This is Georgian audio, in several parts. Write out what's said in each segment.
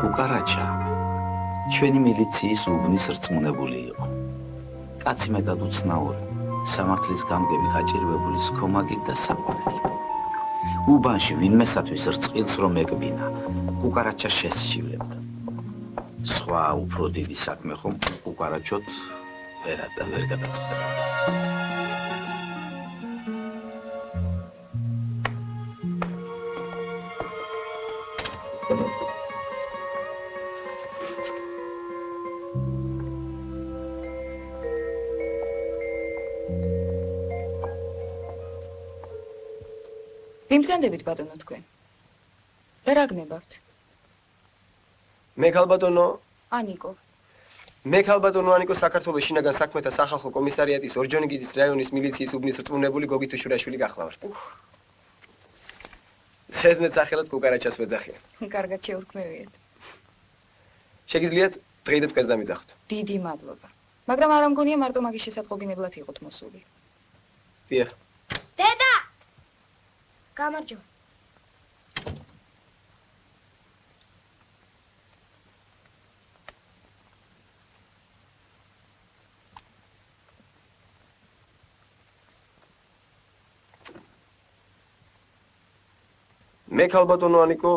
კუკარაჩა ჩვენი მილიციის უბნის რწმუნებული იყო. კაცი მეტად უცნაური, სამართლის გამგები გაჭირვებული სქომაგით და საყვარელი. უბანში ვინმესათვის რწყილს რომ ეკბინა, კუკარაჩა შესშივლებდა. სხვა უფრო დიდი საქმე ხომ კუკარაჩოთ ვერ გადაწყდებოდა. ვიმზადებით ბატონო თქვენ. და რა გნებავთ? მე ქალბატონო ანიკო. მე ქალბატონო ანიკო საქართველოს შინაგან საქმეთა სახალხო კომისარიატის ორჯონიკიძის რაიონის მილიციის უბნის რწმუნებული გოგი თუშურაშვილი გახლავართ. ზედმეტ სახელად კუკარაჩას ვეძახიან. კარგად შეურქმევიეთ. შეგიძლიათ დღეიდე თქვენს დამიძახოთ. დიდი მადლობა. მაგრამ არ ამგონია მარტო მაგის შესაწყობინებლად იყოთ მოსული. დიახ. დედა! გამარჯობა. მე ქალბატონო ანიკო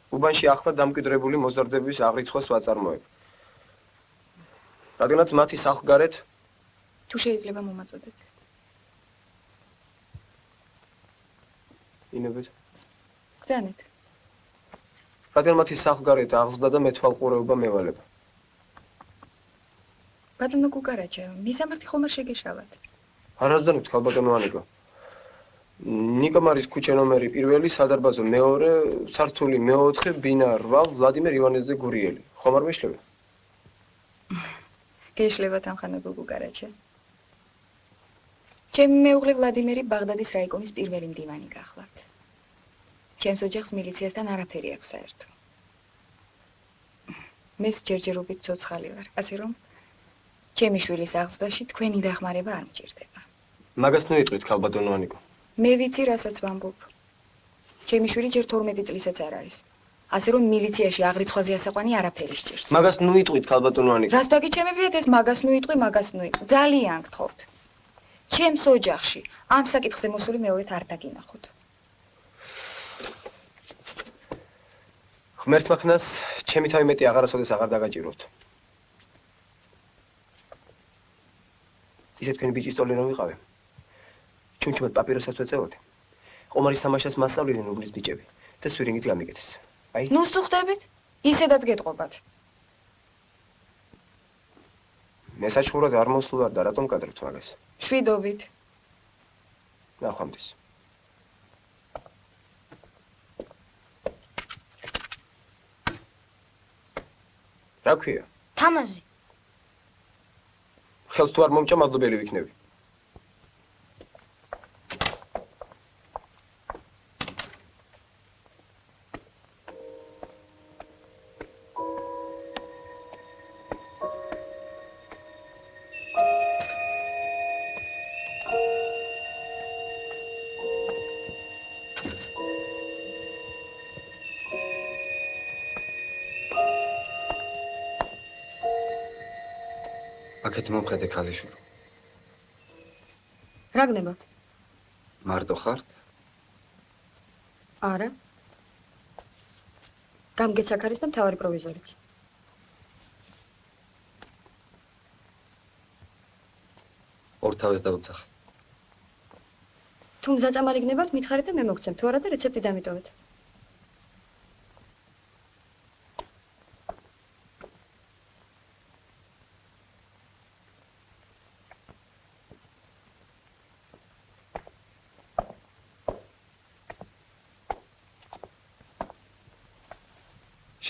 უბანში ახლა დამკვიდრებული მოზარდების აღრიცხვას ვაწარმოებ. რადგანაც მათი სახლგარეთ თუ შეიძლება მომაწოდეთ. ინებით. გძანეთ. რადგან მათი სახლგარეთ აღზრდა და მეთვალყურეობა მევალება. ბატონო კუკარაჩა, მისამართი ხომ არ შეგეშალათ? არ აძანებთ ქალბატონო ანიკო. ნიკომარის ქუჩა ნომერი 1, სადარბაზო მეორე, სართული მე-4, ბინა 8, ვლადიმერ ივანეძე გურიელი. ხომ არ მეშლება? გეშლებათ ამხანაგო კუკარაჩა. ჩემი მეუღლე ვლადიმერი ბაღდადის რაიკომის პირველი მდივანი გახლავთ. ჩემს ოჯახს მილიციასთან არაფერი აქვს საერთო. მეს ჯერჯერობით ცოცხალი ვარ, ასე რომ ჩემი შვილის აღზრდაში თქვენი დახმარება არ მჭირდება. მაგას ნუ იტყვით ქალბატონო ანიკო. მე ვიცი, რასაც ვამბობ. ჩემი შვილი ჯერ 12 წლისაც არ არის. ასე რომ მილიციაში აღრიცხვაზე ასაყვანი არაფერი სჭირს. მაგას ნუ იტყვით ქალბატონო ანიკო. რას დაგიჩემებიათ ეს მაგას ნუ იტყვი, მაგას ნუ იტყვი. ძალიან გთხოვთ. ჩემს ოჯახში ამ საკითხზე მოსული მეორედ არ დაგინახოთ. ღმერთმა ხნას ჩემი თავი მეტი აღარასოდეს აღარ დაგაჭიროთ. ისე თქვენი ბიჭის ტოლი რომ ვიყავე. ჩუმჩუმად პაპიროსაც ვეწეოდი. ყომარის თამაშას მასწავლიდნენ უბნის ბიჭები და სვირინგიც გამიკეთეს. აი, ნუ სტუხდებით? ისედაც გეტყობათ. მე საჩხურად არ მოსვლარ და რატომ კადრებთ მაგას? შვიდობით. ნახვამდის. რა ქვია? თამაზი. ხელს თუ არ მომჭა მადლობელი ვიქნები. აქეთ მომხედე ქალიშვილი. რა გნებავთ? მარტო ხართ? არა. გამგეც აქ არის და მთავარი პროვიზორიც. ორ თავეს დაუცახე. თუ მზაწამალი გნებავთ, მითხარით და მე მოგცემ. თუ არა და რეცეპტი დამიტოვეთ.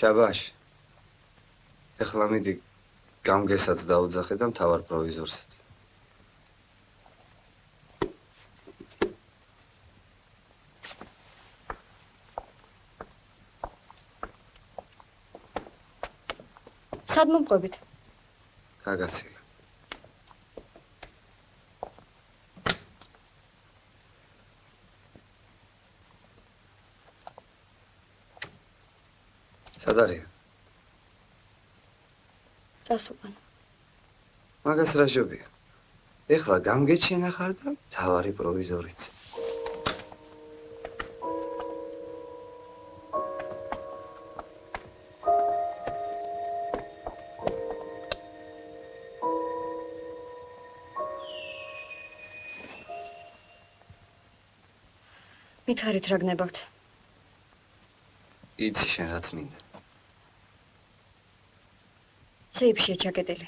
შაბაშ. ეხლა მიდი გამგესაც დაუძახე და მთავარ პროვიზორსაც. სად მომყვებით? გაგაცილა. სად არის? წასულან. მაგას რა ჟობია? ეხლა გამგეჩენა ხარ და თავარი პროვიზორიც. მითხარით რა გნებავთ? იცი შენ რაც მინდა. სეიფშია ჩაკეტილი.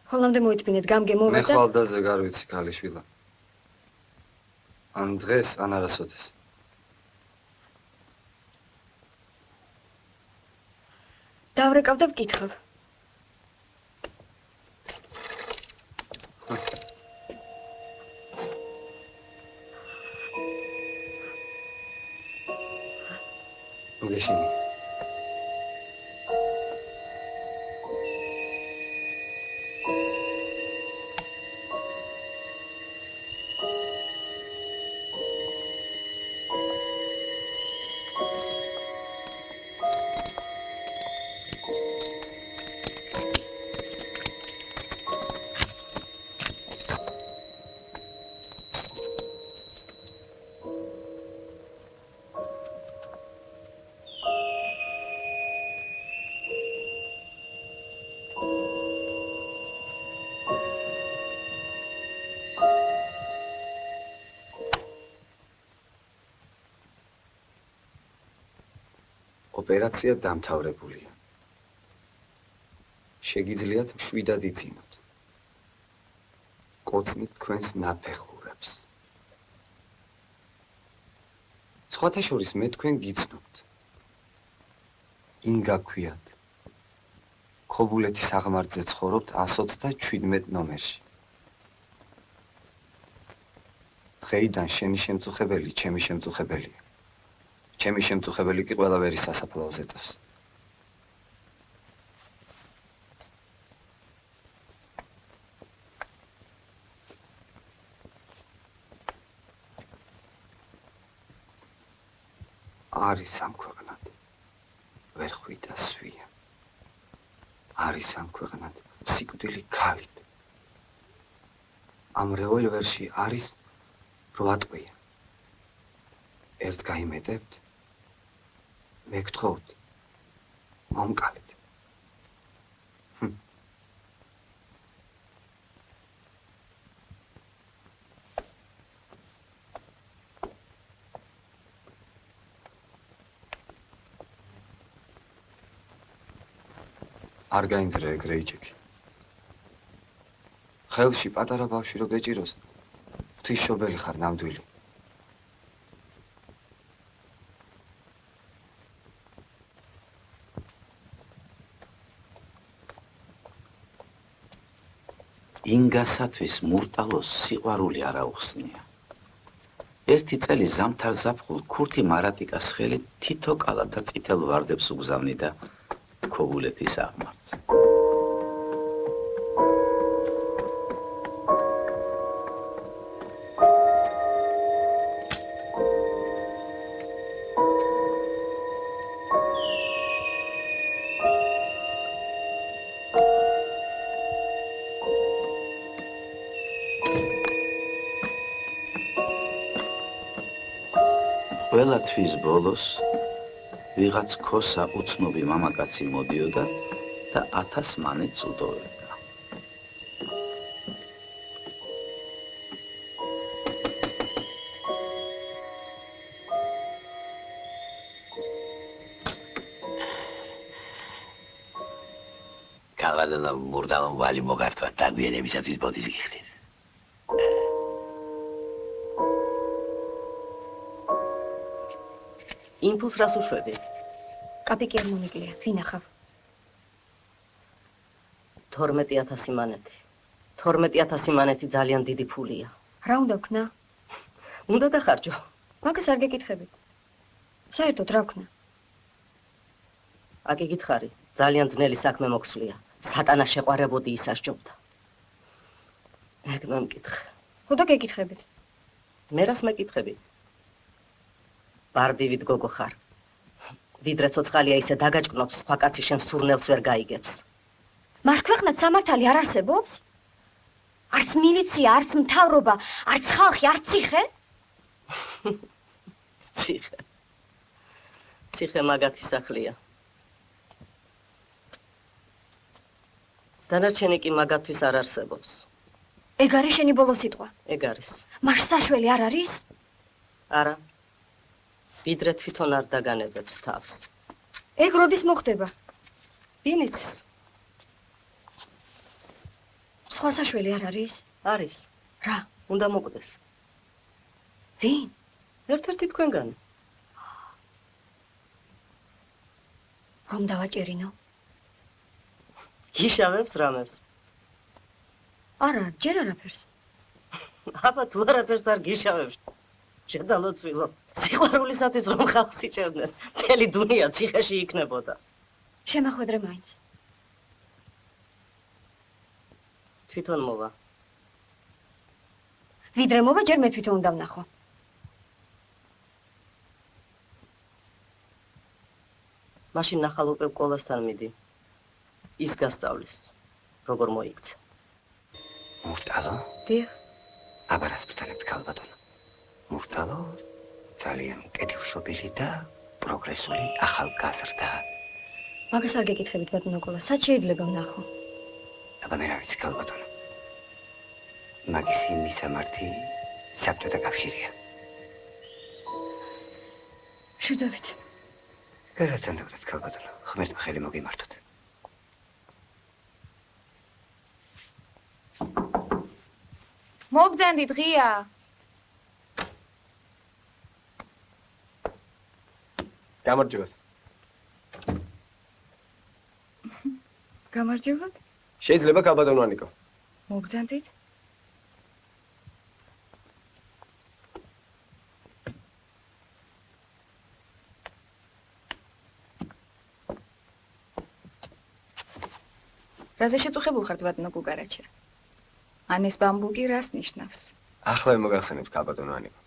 ხოლამდე მოიწმინეთ გამგე მოვა მე და ხვალდაზე გარვიცი ქალიშვილა. ან დღეს, ან არასოდეს. დავრეკავ და ვკითხავ. გეშინი. ოპერაცია დამთავრებულია. შეგიძლიათ მშვიდად იცინოთ. კოცნით თქვენს ნაფეხურებს. სხვათა შორის მე თქვენ გიცნობთ. ინგა ქვიათ. ქობულეთის აღმართზე ცხოვრობთ 127 ნომერში. დღეიდან შენი შემწუხებელი ჩემი შემწუხებელია. ჩემი შემწუხებელი კი ყველავერი სასაფლაოზე წავს. არის სამქვეყნად ვერ ხვიდა სვია. არის სამქვეყნად სიკვდილი ქალით. ამ რევოლვერში არის 8 ტყვია. ერთს გაიმეტებთ? მე გთხოვთ, მომკალით. არ გაინძრე ეგრე იჭიქი. ხელში პატარა ბავშვი რო გეჭიროს, ღვთისმშობელი ხარ ნამდვილი. ინგასათვის მურტალოს სიყვარული არ აუხსნია. ერთი წელი ზამთარ ზაფხულ ქურთი მარატიკას ხელით თითო კალა და წითელ ვარდებს უგზავნიდა ქობულეთის აღმართზე. ყველა თვის ბოლოს ვიღაც ქოსა უცნობი მამაკაცი მოდიოდა და 1000 მანეთს უდოვებდა. კალვადონა მურდალო ვალი მოგართვა დაგვიანებისათვის ბოდის გიხდით. იმპულს რას უშვები? კაპიკი არ მომიგლია, ვინახავ. 12000 მანეთი. 12000 მანეთი ძალიან დიდი ფულია. რა უნდა ვქნა? უნდა დახარჯო. მაგას არ გეკითხებით. საერთოდ რა ვქნა? აკი გითხარი, ძალიან ძნელი საქმე მოხსვლია. სატანა შეყვარებოდი ისასჯობდა. ეგ მომკითხე. ხო და გეკითხებით. მე რას მეკითხები? ბარდივით გოგო ხარ. ვიდრე ცოცხალია ისე დაგაჭკნობს, სხვა კაცი შენ სურნელს ვერ გაიგებს. მას ქვეყნად სამართალი არ არსებობს? არც მილიცია, არც მთავრობა, არც ხალხი, არც ციხე? ციხე მაგათი სახლია. დანარჩენი კი მაგათთვის არ არსებობს. ეგ არის შენი ბოლო სიტყვა. ეგ არის. მას საშველი არ არის? არა. ვიდრე თვითონ არ დაგანებებს თავს. ეგ როდის მოხდება? ვინიცის? სხვა საშველი არ არის? არის. რა? უნდა მოკვდეს. ვინ? ერთ-ერთი თქვენგანი. რომ დავაჭერინო? იშავებს რამეს. არა, ჯერ არაფერს. აბა თუ არაფერს არ გიშავებს. შედალოცვილო. სიყვარულისათვის რომ ხალხს იჭერდნენ, მთელი დუნია ციხეში იქნებოდა. შემახვედრე მაინც. თვითონ მოვა. ვიდრე მოვა, ჯერ მე თვითონ უნდა ვნახო. მაშინ ნახალ უკვე კოლასთან მიდი. ის გასწავლის, როგორ მოიქცა. მურტალო? დიახ. აბარას ბრძანებთ ქალბატონო. მურტალო ძალიან კეთილშობილი და პროგრესული ახალგაზრდა. მაგას არ გეკითხებით, ბატონო კოლა, სად შეიძლება ვნახო? აბა მე რა ვიცი ქალბატონო. მაგისი მისამართი საბჭოთა კავშირია. მშვიდობით. გარაცანდავრეთ ქალბატონო, ღმერთმა ხელი მოგიმართოთ. მოგძანდით ღია. გამარჯობათ. გამარჯობათ. შეიძლება ქალბატონო ანიკო. მოგძანდით. რაზე შეწუხებულ ხართ ბატონო გუგარაჩა? ან ეს ბამბუკი რას ნიშნავს? ახლა მოგახსენებთ ქალბატონო ანიკო.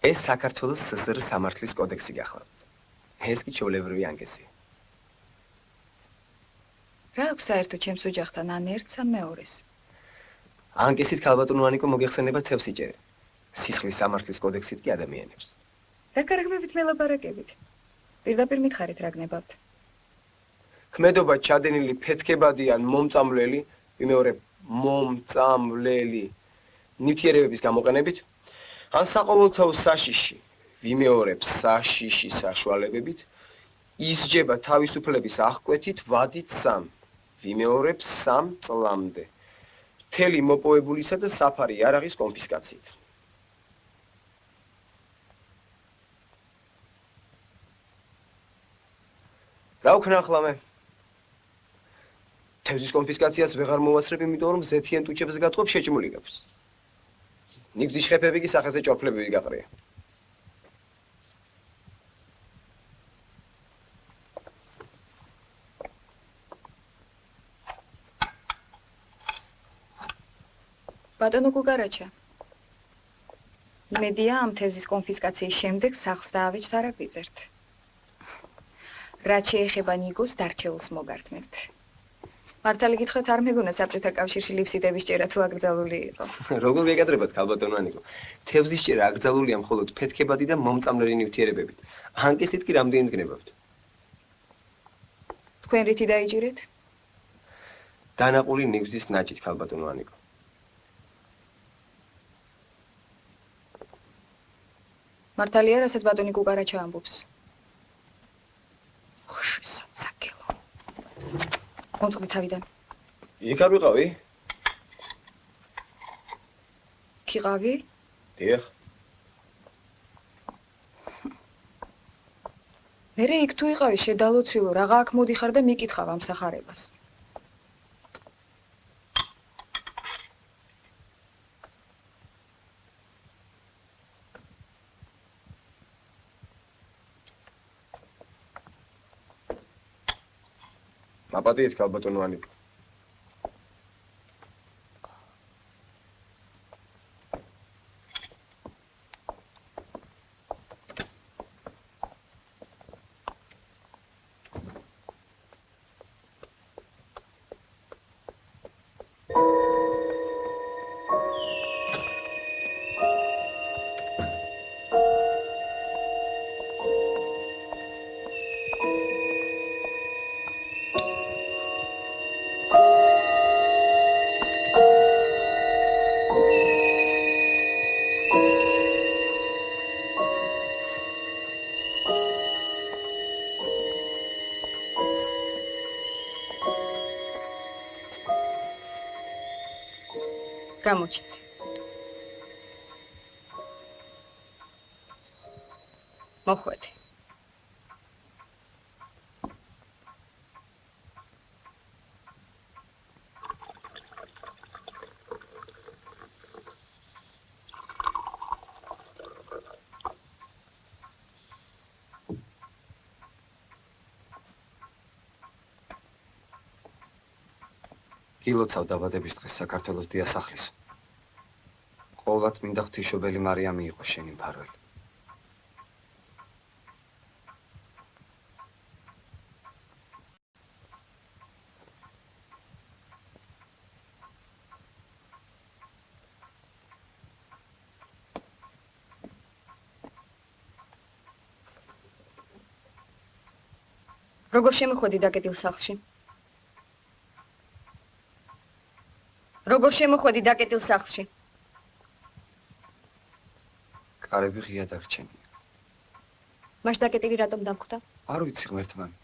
ეს საქართველოს ССР სამართლის კოდექსი გახლავთ. ეს კი ჩვეულებრივი ანგესია. რა აქვს საერთო ჩემს ოჯახთან ან ერთს ან მეორეს? ანგესით ქალბატონო ანიკო მოგეხსენება თევსიჭერე. სისხლის სამართლის კოდექსით კი ადამიანებს. რა კარგმებით მელაპარაკებით? პირდაპირ მითხარით რა გნებავთ? ქმედობა ჩადენილი ფეთქებადიან მომწამლელი, ვიმეორებ მომწამლელი ნივთიერებების გამოყენებით, ან საყოველთაო საშიში, ვიმეორებ საშიში საშუალებებით, ისჯება თავისუფლების აღკვეთით ვადით 3, ვიმეორებ 3 წლამდე. მთელი მოპოვებულისა და საფარი იარაღის კონფისკაციით. რა ვქნა ახლა მე? თევზის კონფისკაციას ვეღარ მოვასწრებ, იმიტომ რომ ზეთიან ტუჩებს გატყობ შეჭმულიგებს. ნიგზის შეფები კი სახეზე ჭორფლებები გაყრია. ბატონო გუგარაჩა. იმედია ამ თევზის კონფისკაციის შემდეგ სახლს დაავეჯს არ აგვიწერთ. რაც შეეხება ნიგოს დარჩეულს მოგართმევთ. მართალი გითხრათ არ მეგონა საბჭოთა კავშირში ლიფსიტების ჭერა თუ აკრძალული იყო. როგორ გეკადრებათ ქალბატონო ანიკო? თევზის ჭერა აკრძალულია მხოლოდ ფეთქებადი და მომწამლელი ნივთიერებებით. ანკესით კი რამდენი გნებავთ? თქვენ რითი დაიჭირეთ? დანაყული ნიგზის ნაჭით ქალბატონო ანიკო. მართალია, რასაც ბატონი გუგარაჩა ამბობს. ხში საცაკელო. მომწყდი თავიდან. იქ არ ვიყავი? ქიყავი? დიახ. მერე იქ თუ იყავი შედალოცვილო, რაღა აქ მოდიხარ და მიკითხავ ამ სახარებას. მაპატიეთ ქალბატონო ანიკო. გამოჩნდი. მოხვედი. გილოცავ დაბადების დღეს საქართველოს დიასახლისო. ყოველად წმინდა ღვთისმშობელი მარიამი იყო შენი მფარველი. როგორ შემოხვედი დაკეტილ სახლში? როგორ შემოხვედი დაკეტილ სახლში? კარები ღია დარჩენია. მაშ დაკეტილი რატომ დამხვდა? არ ვიცი ღმერთმანი.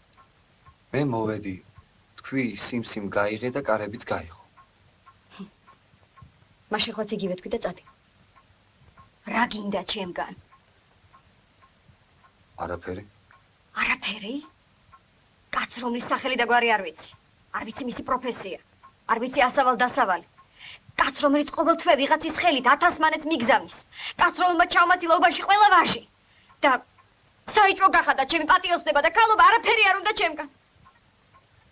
მე მოვედი, თქვი სიმსიმ გაიღე და კარებიც გაიღო. მაშ ეხლაც იგივე თქვი და წადი. რა გინდა ჩემგან? არაფერი? არაფერი? კაც რომლის სახელი და გვარი არ ვიცი. არ ვიცი მისი პროფესია. არ ვიცი ასავალ-დასავალი. კაც რომელიც ყოველ თვე ვიღაცის ხელით 1000 მანეთს მიგზავნის. კაც რომელმაც ჩავმაცილა უბანში ყველა ვაჟი. და საიჭრო გახადა ჩემი პატიოსნება და ქალობა არაფერი არ უნდა ჩემგან.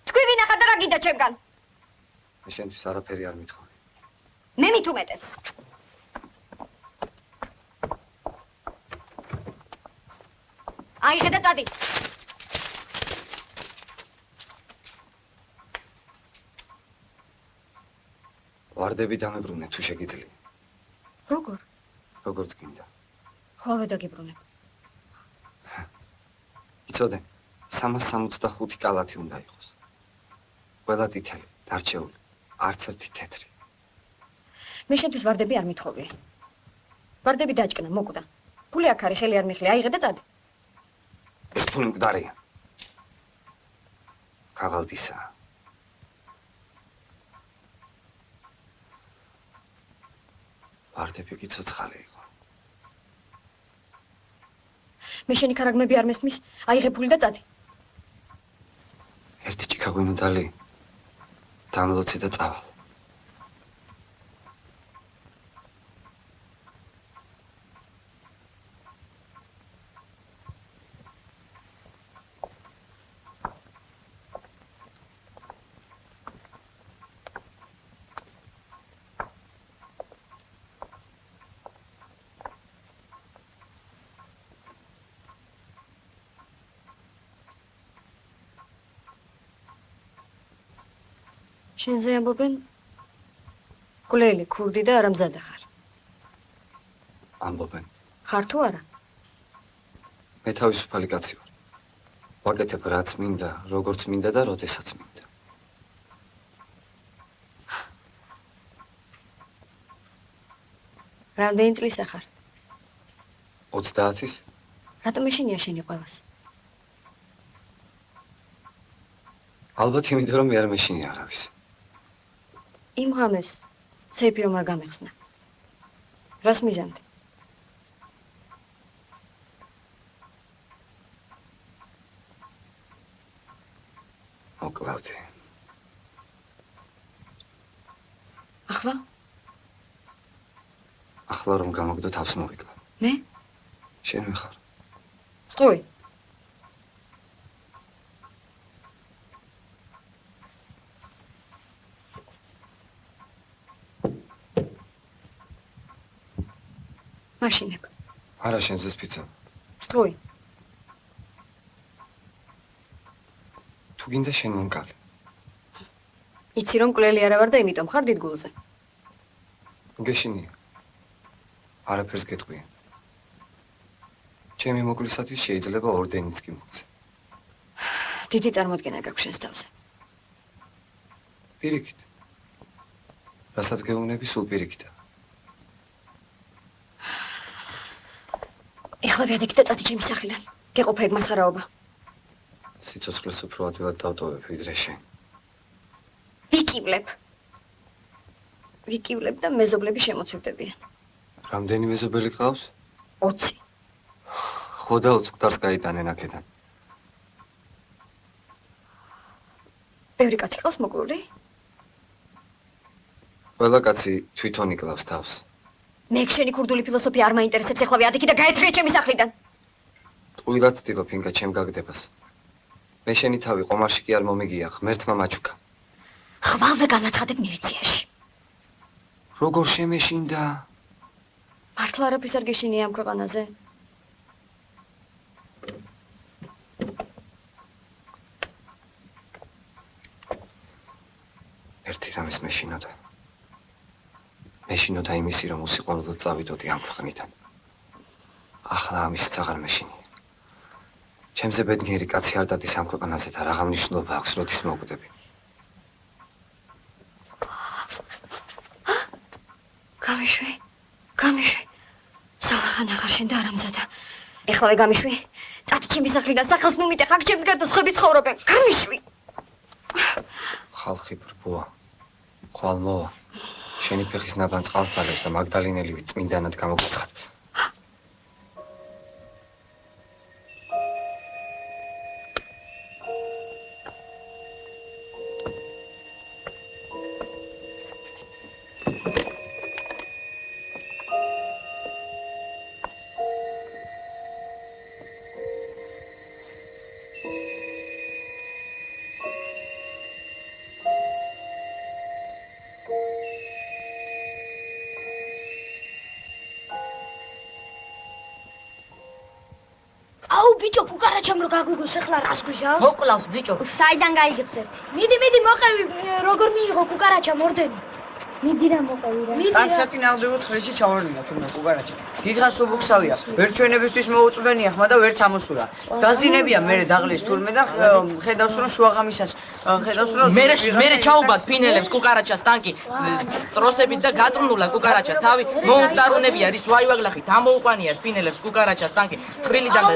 თქვი ვინახა და რა გინდა ჩემგან? მე შენთვის არაფერი არ მithხოვი. მე მით უმეტეს. აიღე და წადი. ვარდები დამებრუნე თუ შეგიძლია. როგორ? როგორც გინდა. ხოლმე დაგიბრუნებ. იცოდე, 365 კალათი უნდა იყოს. ყველა წითელი, დარჩეული, არც ერთი თეთრი. მე შენთვის ვარდები არ მithხოვია. ვარდები დაჭკნა, მოკვდა. ფული აქ არის, ხელი არ მიხლი, აიღე და წადი. ეს ფული მკვდარია. ქაღალდისა. ვარდები კი ცოცხალი იყო. მე შენი ქარაგმები არ მესმის, აიღე ფული და წადი. ერთი ჭიქაღვინო დალი დამლოცე და წავალ. შენზე ამბობენ გლელი, ქურდი და არამზადა ხარ. ამბობენ. ხარ თუ არა? მე თავისუფალი კაცი ვარ. ვაკეთებ რაც მინდა, როგორც მინდა და როდესაც მინდა. რამდენი წლისა ხარ? 30-ის? რატომ ეშინია შენი ყველას? ალბათ იმიტომ რომ მე არ მეშინია არავის. იმ ღამეს სეიფი რომ არ გამეხსნა. რას მიზანდი? მოკლავდი. ახლა? ახლა რომ გამოგდო თავს მოვიკლავ. მე? შენ ვიხარ. სწორი. მაშინებ. არა შენზე სპიცა. სწორი. თუ გინდა შენ მომკალი. იცი რომ კლელი არა ვარ და იმიტომ ხარ დიდგულზე. გეშინია. არაფერს გეტყვია. ჩემი მოკლისათვის შეიძლება ორდენიც კი მოგცე. დიდი წარმოდგენა გაქვს შენს თავზე. პირიქით. რასაც გეუბნები სულ პირიქითა. ეხლა ვიადექი და წადი ჩემი სახლიდან. გეყოფები მასხარაობა. სიცოცხლეს უფრო ადვილად დავტოვებ ვიდრე შენ. ვიკივლებ. ვიკივლები და მეზობლები შემოცივდებიან. რამდენი მეზობელი ყავს? 20. ხო და 20 მკვდარს გაიტანენ აქედან. ბევრი კაცი ყავს მოკლული? ყველა კაცი თვითონ იკლავს თავს. მე შენი ქურდული ფილოსოფია არ მაინტერესებს, ეხლა ვიადიქი და გაეთრიე ჩემი სახლიდან. ტყუილად ცდილობ ინკა ჩემ გაგდებას. მე შენი თავი ყომარში კი არ მომიგია, ღმერთმა მაჩუქა. ხვალვე განაცხადებ მილიციაში. როგორ შემეშინდა? მართლა არაფრის არ გეშინია ამ ქვეყანაზე? ერთი რამის მეშინოდა. მეშინოდა იმისი, რომ უსიყვარულოდ წავიდოდი ამ ქვეყნიდან. ახლა ამისიც აღარ მეშინია. ჩემზე ბედნიერი კაცი არ დადის ამ ქვეყანაზე და რაღა მნიშვნელობა აქვს, როდის მოვკვდები. გამიშვი. სალახან აღარ შენ და არამზადა. ეხლავე გამიშვი. წადი ჩემი სახლიდან, სახელს ნუ მიტეხ, აქ ჩემს გარდა სხვები ცხოვრობენ. გამიშვი. ხალხი ბრბოა. ხვალ მოვა. შენი ფეხის ნაბან წყალს დალევს და მაგდალინელივი წმინდანად გამოგაცხადებ. აუ ბიჭო, კუკარაჩამ რო გაგვიგოს ახლა რას გვიზავს? მოკლავს ბიჭო. საიდან გაიგებს ერთი? მიდი, მოყევი, როგორ მიიღო კუკარაჩამ ორდენი? მიდი რა მოყევი რა. ტანსაცინააღმდეგო ხელში ჩავარდნა თუნდა კუკარაჩა. დიდხანს უბუქსავია. ვერ ჩვენებისთვის მოუწვდენია ხმა და ვერც ამოსურა. დაზინებია მე დაღლის თურმე და ხედავს რომ შუაღამისას ხედავს რომ მე ჩაუბად ფინელებს კუკარაჩას ტანკი ტროსებით და გატრნულა კუკარაჩა თავი მოუტარუნებია რის ვაივაგლახით ამოუყვანიათ ფინელებს კუკარაჩას ტანკი თხრილიდან და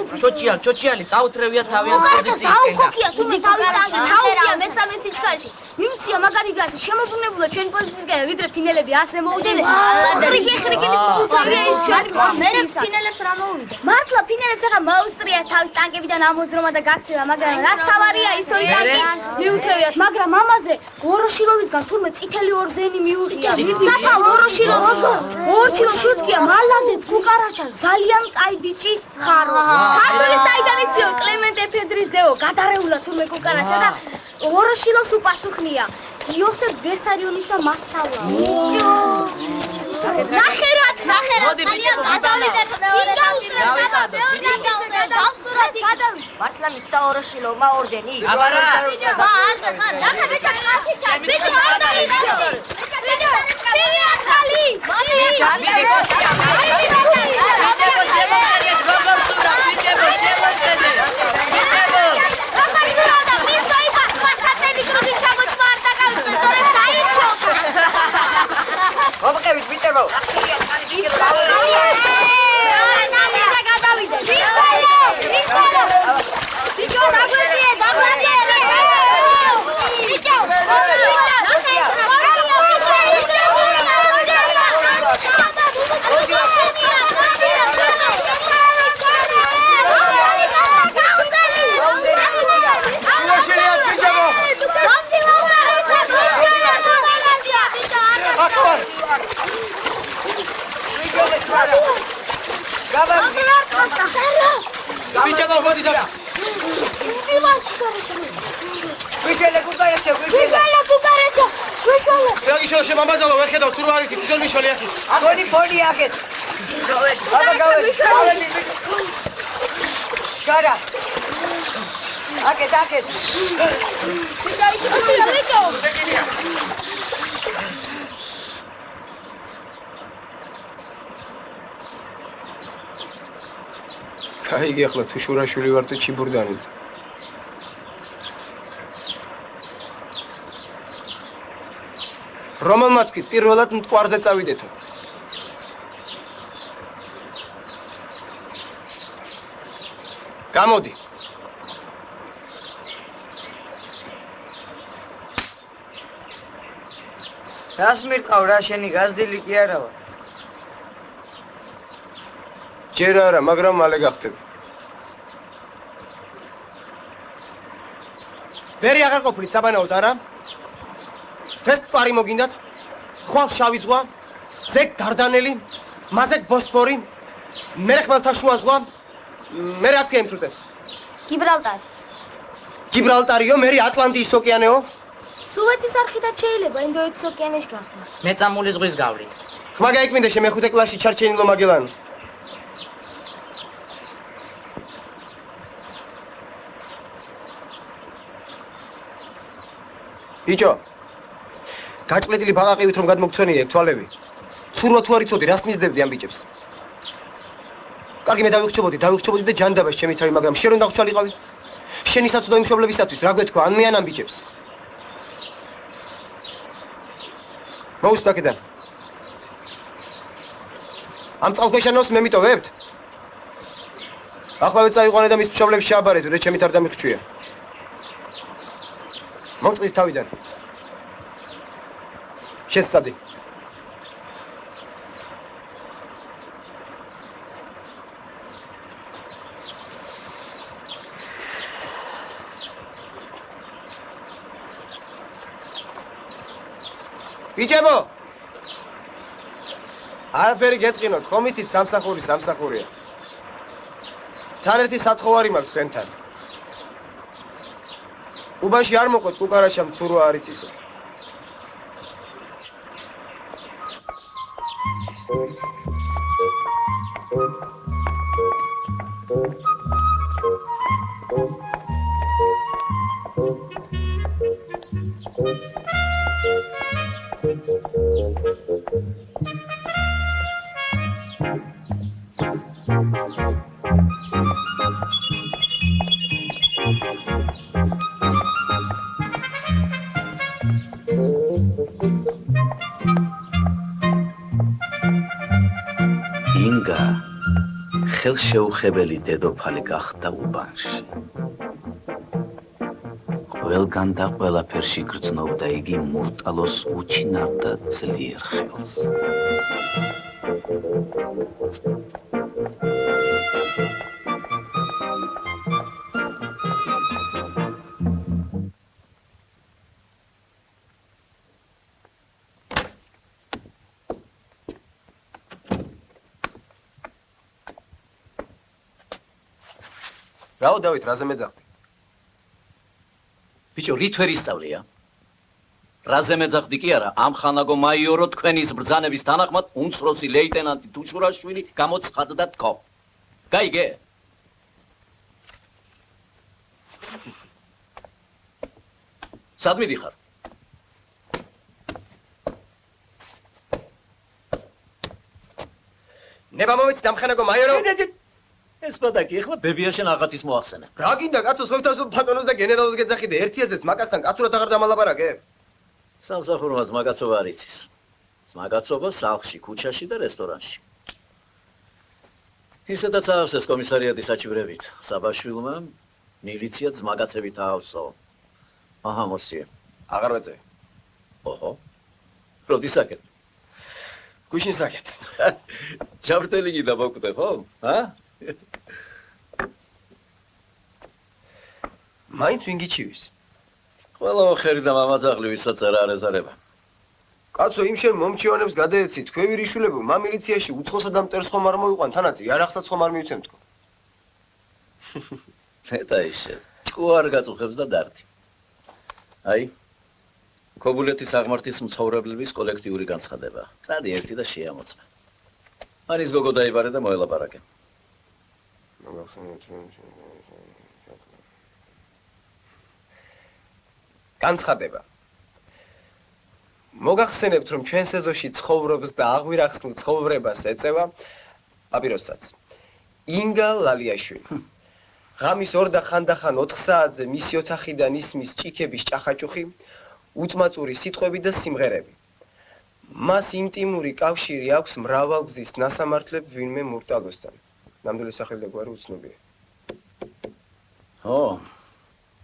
ჩოჩიალი წაუთრევია თავიანთ პოზიციისკენ. დაუფოქია თურმე თავის ტანკი ჩაუგია მესამე სიჩქარეში. მიუცია მაგარი გაზი შემობრუნებულა ჩვენ პოზიციისკენ ვიდრე ფინელები ასე მოუდენენ. სხრიგი მოუთავია ის ჩვენ მე ფინელებს რა მოუვიდა. მართლა ფინელებს ახლა მოუსტრია თავის ტანკებიდან ამოზრომა და გაქცევა, მაგრამ რას თავარია ის ორი ტანკი მიუთრევიათ, მაგრამ ამაზე ვოროშილოვისგან თურმე წითელი ორდენი მიუღია. დათა ვოროშილო შუტკია მალადეც კუკარაჩა ძალიან კაი ბიჭი ხარო. ქართული საიდან იციო კლემენტე ფედრიზეო გადარეულა თურმე კუკარაჩა და ვოროშილოს უპასუხნია. იოსებ ვესარიონიშვა მასწავლა. ნახერად, ძალიან გადავიდეთ მეორე მართლა მისცა ოროშილოვმა ორდენი? აბარა. ნახე ბიჭო, კლასი ჩა. ბიჭო, არ დაიწყო. ბიჭო, ფერი ახალი. მომყევით ვიტებო. ბიჭო, დაგვერდიე. ბიჭო, ბიჭებო, მოდით აქ. გვიშველე კუკარაჩა. რა გიშო შემამაზალო ვერ ხედავ თუ რა არის თვითონ მიშველი ახი. ფონი აქეთ. აბა გავედი. შკარა. აქეთ. გაიგე ახლა თუ შურაშვილი ვარ თუ ჩიბურდანიც. რომელმა თქვი პირველად მტკვარზე წავიდეთო. გამოდი. რას მირტყავ რა შენი გაზრდილი კი არა ვარ. ჯერ არა, მაგრამ მალე გახდები. ვერი აღარ ყოფილით საბანაოდ არა? დღეს მყარი მოგინდათ? ხვალ შავი ზღვა, ზეგ დარდანელი, მაზეგ ბოსფორი, მერე ხმელთაშუა ზღვა, მერე აქ ემსრუტეს. გიბრალტარი. გიბრალტარიო, მერე ატლანტის ოკეანეო? სუეცის არხიდან შეიძლება ინდოეთის ოკეანეში გასვლა. მეწამული ზღვის გავლით. ხმა გაიკვინდა შემეხუთე კლასში ჩარჩენილო მაგელანი. ბიჭო, გაჭყლეტილი ბაყაყივით რომ გადმოგცვენიე თვალები. ცურვა თუ არ იცოდი, რას მისდებდი ამ ბიჭებს? კარგი, მე დავიხჩობოდი და ჯანდაბას ჩემი თავი, მაგრამ შენ რომ დაგვრჩალიყავი? შენი საცოდო იმშობლებისათვის რა გვეთქვა, ან მე ან ამ ბიჭებს? მოუსწრაფ აქედან. ამ წყალქვეშანოს მე მიტოვებთ? ახლავე წაიყვანე და მის მშობლებს შეაბარეთ, რომ ჩემით არ დამიხჩვია. მომწყდის თავიდან. შესწადი. ბიჭებო! არაფერი გეწყინოთ, ხომ იცით სამსახურია. თან ერთი სათხოვარი მაქვს თქვენთან. უბანში არ მოყვეთ კუკარაჩამ ცურვა არ იცისო. ინგა ხელშეუხებელი დედოფალი გახდა უბანში. ყველგან და ყველაფერში გრძნობდა იგი მურტალოს უჩინარ და ძლიერ ხელს. რაო დავით, რაზე მეძახდი? ბიჭო, რით ვერ ისწავლია? რაზე მეძახდი კი არა, ამ ხანაგო მაიორო თქვენის ბრძანების თანახმად უმცროსი ლეიტენანტი თუშურაშვილი გამოცხადდა თქო. გაიგე? სად მიდიხარ? ნება მომეცი დამხანაგო მაიორო? ეს პატაკი ახლა ბებიაშენ აღათის მოახსენა. რა გინდა კაცო, სოფთავის ბატონოს და გენერალოს გეძახიდე, ერთი აზრს მაკასთან კაცურად აღარ დამალაპარაკე? სამსახურმაც მაგაცობა არ იცის. მაგაცობა სახლში, ქუჩაში და რესტორანში. ისედაც აავს ეს კომისარიატის საჩივრებით. საბაშვილმა მილიცია ძმაგაცებით აავსო. აჰა, მოსიე. აღარ ვეწე. ოჰო. როდის აკეთ? გუშინ საკეთ. ჩავრდელი კიდე მოკვდე, ხო? ჰა? მაინც ვინ გიჩივის? ყველა ოხერი და მამაძაღლი ვისაც არ ეზარება. კაცო, იმ შენ მომჩივანებს გადაეცი, თქვევი რიშულებო, მა მილიციაში უცხოსა და მტერს ხომ არ მოიყვან, თანაც იარაღსაც ხომ არ მივცემ თქო. ნეტა ისე, ჭკუარ გაწუხებს და დართი. აი, ქობულეთის აღმართის მცხოვრებლების კოლექტიური განცხადება. წადი ერთი და შეამოწმე. მანის გოგო დაიბარე და მოელაპარაკე. განცხადება. მოგახსენებთ, რომ ჩვენ სეზონში ცხოვრობს და აღვირახსნილ ცხოვრებას ეწევა პაპიროსსაც. ინგა ლალიაშვილი. ღამის 2 და ხანდახან 4 საათზე მისი ოთახიდან ისმის ჭიქების ჭახაჭუხი, უწმაწური სიტყვები და სიმღერები. მას ინტიმური კავშირი აქვს მრავალგზის ნასამართლებ ვინმე მურტალოსთან. ნამდვილი სახელი და გვარი უცნობია. ო,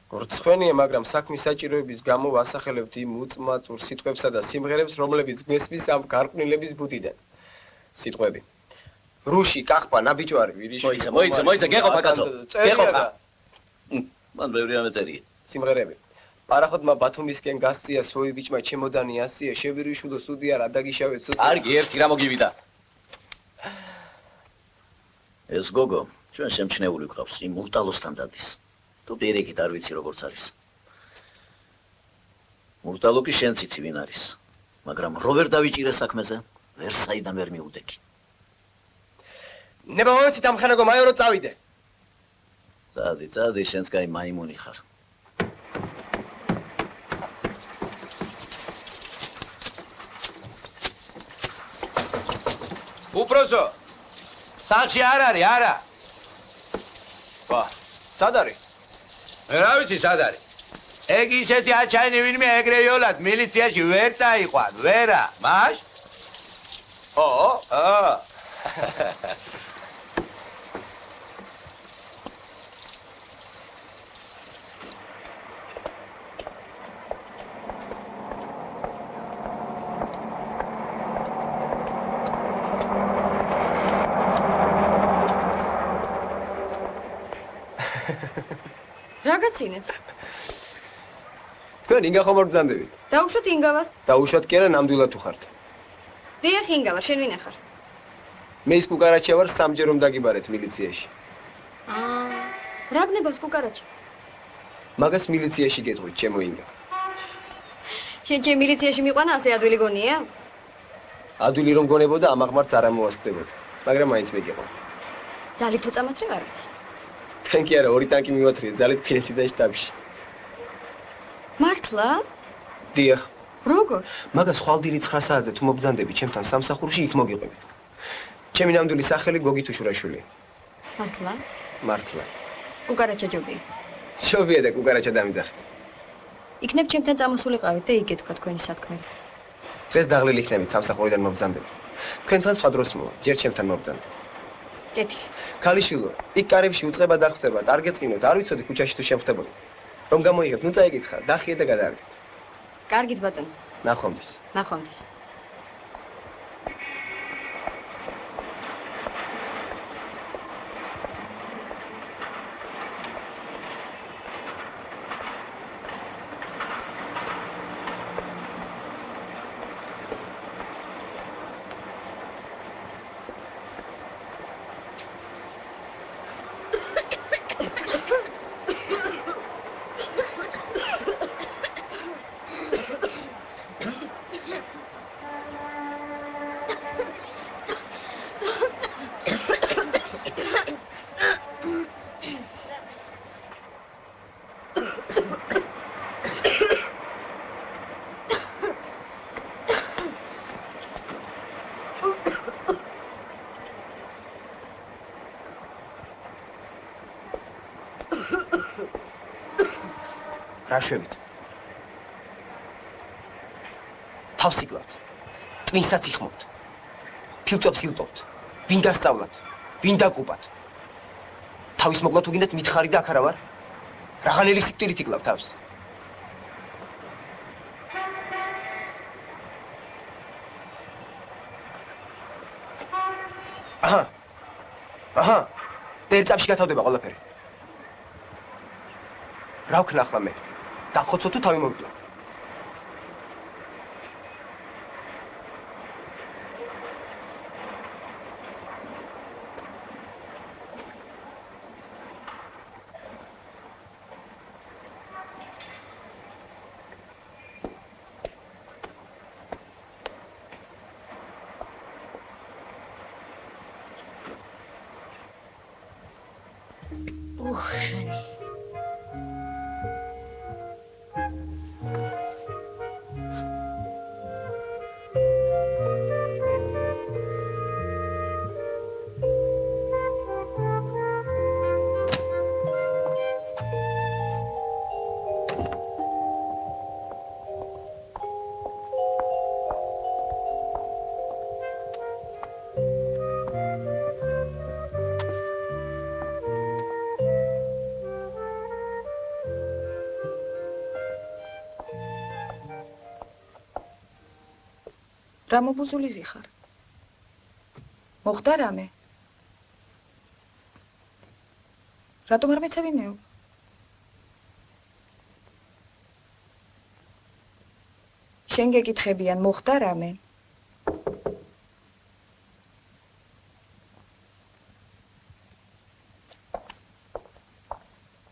გორცხენია, მაგრამ საქმის საჭიროების გამო ვასახელებთ იმ უწმაწურ სიტყვებსა და სიმღერებს, რომლებიც გვესმის ამ გარყვნილების ბუდიდან. სიტყვები. რუში, კახპა, ნაბიჯვარი, ვირიშვილი. მოიცა, გეყოფა კაცო. გეყოფა. მან ბევრი ამეწერია. სიმღერები. პარახოდმა ბათუმისკენ გასწია სოივიჩმა ჩემოდანი ასია, შევირიშულო სუდი არა დაგიშავეთ სუდი. კარგი, ერთი რა მოგივიდა. ეს გოგო, ჩვენ შემჩნეული გვყავს, იმ მურტალოსთან დადის. თუ პირიქით არ ვიცი როგორც არის. მურტალო კი შენც იცი ვინ არის, მაგრამ რო ვერ დავიჭირე საქმეზე, ვერ საიდან ვერ მიუდექი. ნება მომეცით ამხანაგო მაიორო წავიდე. წადი, შენც კაი მაიმუნი ხარ. უპროსო, სახში არ არის, არა. ვა, სად არის? რა ვიცი, სად არის. ეგ ისეთი აჩაინი ვინმე ეგრე იოლად მილიციაში ვერ წაიყვან, ვერა, მაშ? ო. რა გაცინებს? თქვენ ინგა ხომ არ ბრძანდებით? დაუშვათ ინგა ვარ. დაუშვათ კი არა, ნამდვილად უხართ. დიახ, ინგა ვარ, შენ ვინ ახარ? მე ის კუკარაჩია ვარ, სამჯერ რომ დაგიბარეთ მილიციაში. რა გნებას კუკარაჩა? მაგას მილიციაში გეტყვით, ჩემო ინგა. შენ ჩემ მილიციაში მიყვანა, ასე ადვილი გონია? ადვილი რომ გონებოდა, ამ აღმართს არ ამოვასხდებოდა, მაგრამ მაინც მეგეყავთ. ძალით თუ წამათრე არ ვიცი. თქვენ კი არა, ორი ტანკი მივათრიეთ ძალით ფინეთიდან შტაბში. მართლა? დიახ. როგორ? მაგას ხვალდილი 9 საათზე თუ მობრძანდები ჩემთან სამსახურში იქ მოგიყვებით. ჩემი ნამდვილი სახელი გოგი თუშურაშვილი. მართლა? მართლა. კუკარაჩა ჯობია. ჯობია და კუკარაჩა დამიძახეთ. იქნებ ჩემთან წამოსულიყავით და იგეთქვა თქვენი სათქმელი. დღეს დაღლილი იქნებით სამსახურიდან მობრძანდებით. თქვენთან სხვა დროს მოვა, ჯერ ჩემთან მობრძანდეთ. კეთილი. ქალიშვილო, იქ კარებში უწყება დახვდება, დარგეწკინოთ, არ ვიცოდი ქუჩაში თუ შემხდებოდი. რომ გამოიღებთ, ნუ წაიკითხა, დახიე და გადაარდით. კარგით ბატონო. ნახვამდის. ნახვამდის. რა შვებით? თავს იკლავთ. ტვინსაც იხმობთ. ფილტვებს ილტობთ. ვინ გასწავლათ? ვინ დაგუპათ? თავის მოკლა თუ გინდათ მითხარი და აქ არა ვარ? რაღაცნაირი სიკვდილით იკლავთ თავს. აჰა. ერთ წამში გათავდება ყველაფერი. რა ვქნა ახლა მე? დახოცო თუ თავი მოვიკლა. უხშენი. რა მობუზული ზიხარ? მოხდა რამე? რატომ არ მეცადინეო? შენ გეკითხებიან, მოხდა რამე?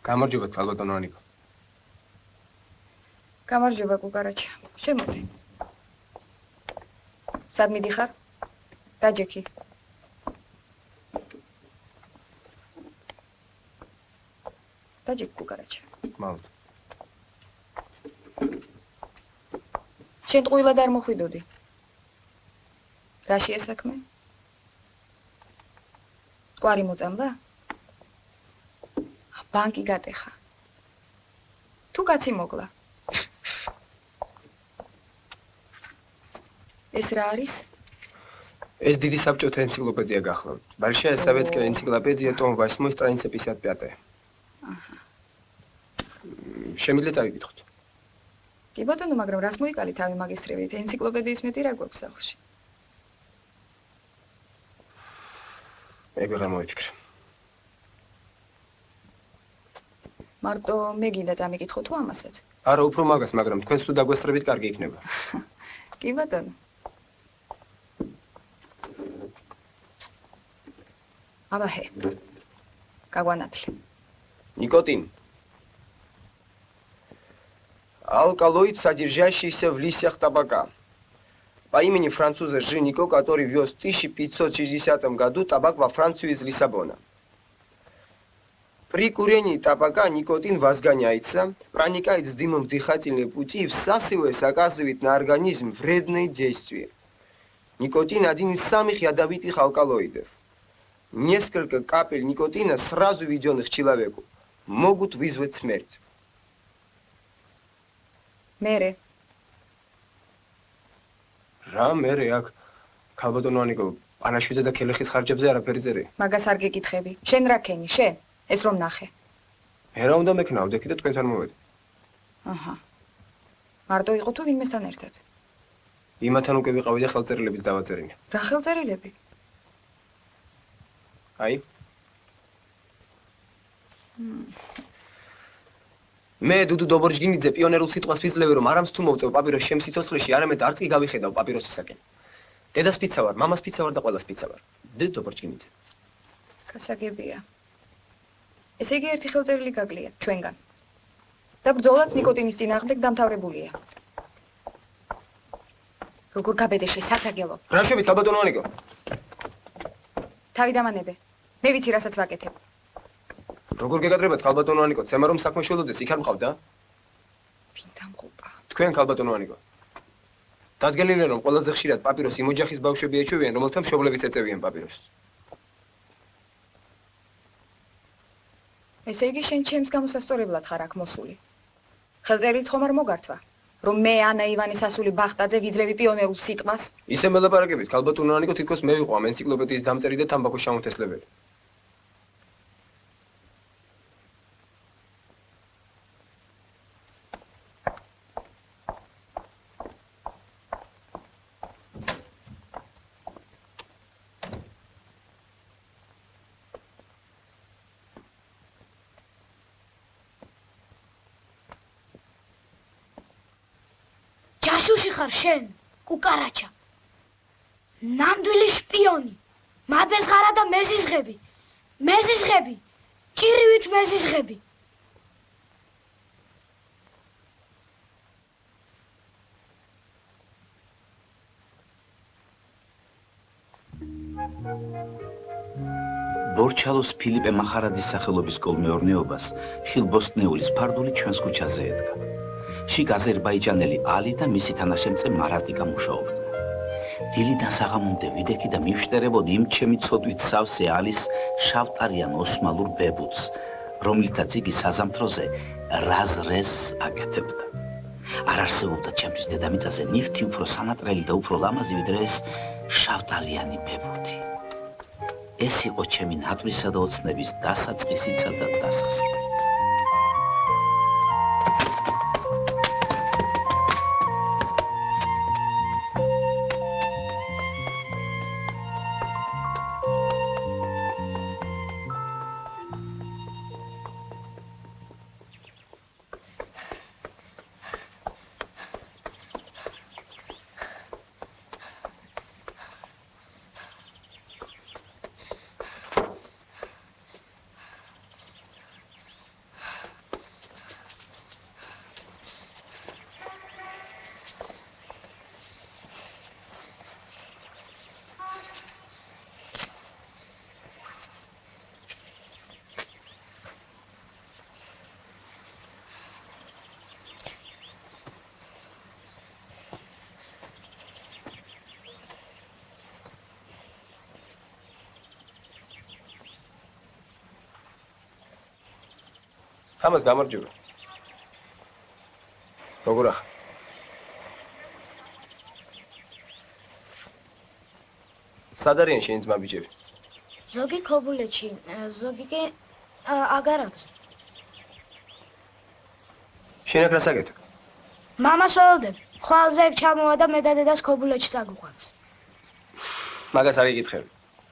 გამარჯობა ქალბატონო ანიკო. გამარჯობა კუკარაჩა. შემოდი. სად მიდიხარ? დაჯექი. დაჯექ კუკარაჩა. მალთ. შენ ტყუილად არ მოხვიდოდი. რაშია საქმე? კვარი მოწამდა? ბანკი გატეხა. თუ კაცი მოგლა. ეს რა არის? ეს დიდი საბჭოთა ენციკლოპედია გახლავთ. Большая советская энциклопедия, том 8, страница 55. შემიძლია წავიკითხოთ. კი ბატონო, მაგრამ რას მოიკალი თავი მაგისტრებით? ენციკლოპედიის მეტი რა გვაქვს სახლში? მე ვეღარ მოვიფიქრე. მარტო მე გინდა წამიკითხო თუ ამასაც? არა, უფრო მაგას, მაგრამ თქვენს თუ დაგვესწრებით კარგი იქნება. კი ბატონო. აბაჰე. გაგვანათლე. Никотин. Алкалоид, содержащийся в листьях табака. По имени француза Жи Нико, который вез в 1560 году табак во Францию из Лиссабона. При курении табака никотин возгоняется, проникает с дымом в дыхательные пути и, всасываясь, оказывает на организм вредные действия. Никотин – один из самых ядовитых алкалоидов. Несколько капель никотина, сразу введенных человеку, могут вызвать смерть. Мере. რა მერე აქ ქალბატონო ანიკო პანაშვიდზე და ქელეხის ხარჯებზე არაფერი წერე. მაგას არ გეკითხები. შენ რა ქენი, შენ? ეს რომ ნახე. მე რა უნდა მექნავ, დექი და თქვენთან მოვედი. აჰა. მარტო იყო თუ ვინმესთან ერთად? იმათთან უკვე ვიყავი და ხელწერილების დავაწერინე. რა ხელწერილები? აი. მე დუდუ დობორჯგინიძე პიონერულ სიტყვას ვიძლევი რომ არამც თუ მოვწევ პაპიროს შემ სიცოცხლეში, არამედ არც კი გავიხედავ პაპიროსისაკენ. დედას პიცა ვარ, მამას პიცა ვარ და ყველას პიცა ვარ. დუდუ დობორჯგინიძე. გასაგებია. ესე იგი ერთი ხელწერილი გაგლია ჩვენგან. და ბრძოლაც ნიკოტინის წინააღმდეგ დამთავრებულია. როგორ გაბედეშე საცაგელო? რა შვებით ქალბატონო ანიკო? თავი დამანებე. მე ვიცი რასაც ვაკეთებ. როგორ გეგადრებათ ქალბატონო ანიკო? ცემა რომ საქმე შველოდეს, იქ არ მყავდა? ვინ დამღუპა? თქვენ ქალბატონო ანიკო. დადგენილია რომ ყველაზე ხშირად პაპიროს იმ ოჯახის ბავშვები ეჩვევიან, რომელთა მშობლებიც ეწევიან პაპიროს. ესე იგი შენ ჩემს გამოსასწორებლად ხარ აქ მოსული. ხელწერილიც ხომ არ მოგართვა, რომ მე ანა ივანის ასული ბახტაძე ვიძლევი პიონერულ სიტყვას? ისე მელაპარაკებით, ქალბატონო ანიკო, თითქოს მე ვიყო ამ ენციკლოპედიის დამწერი და თამბაქოს შემოთესლებელი. ჯაშუში ხარ შენ, კუკარაჩა. ნამდვილი შპიონი. მაბეზღარა და მეზიზღები. მეზიზღები. ჭირივით მეზიზღები. ბორჩალოს ფილიპე მახარაძის სახელობის კოლმეურნეობას ხილბოსტნეულის ფარდული ჩვენს ქუჩაზე ედგა. შიგ აზერბაიჯანელი ალი და მისი თანაშემწე მარატიკა მუშაობდნენ. დილიდან საღამომდე ვიდექი და მივშტერებოდი იმ ჩემი ცოდვით სავსე ალის შავტარიან ოსმალურ ბებუts, რომლითაც იგი საზამთროზე რაზრეს აკეთებდა. არ არსებობდა ჩემთვის დედამიწაზე ნივთი უფრო სანატრელი და უფრო ლამაზი, ვიდრე ეს შავტარიანი ბებუთი. ეს იყო ჩემი ნატვისა და ოცნების დასაწყისიცა და დასასრულიც. ამას გამარჯობა. როგორ ახლა? სად არიან შენი ძმა ბიჭები? ზოგი ქობულეთში, ზოგი კი აგარაკზე. შენ აქ რას აკეთებ? მამას ველოდებ. ხვალზე ეგ ჩამოვა და მე და დედას ქობულეთში წაგუყვანს. მაგას არ იკითხები.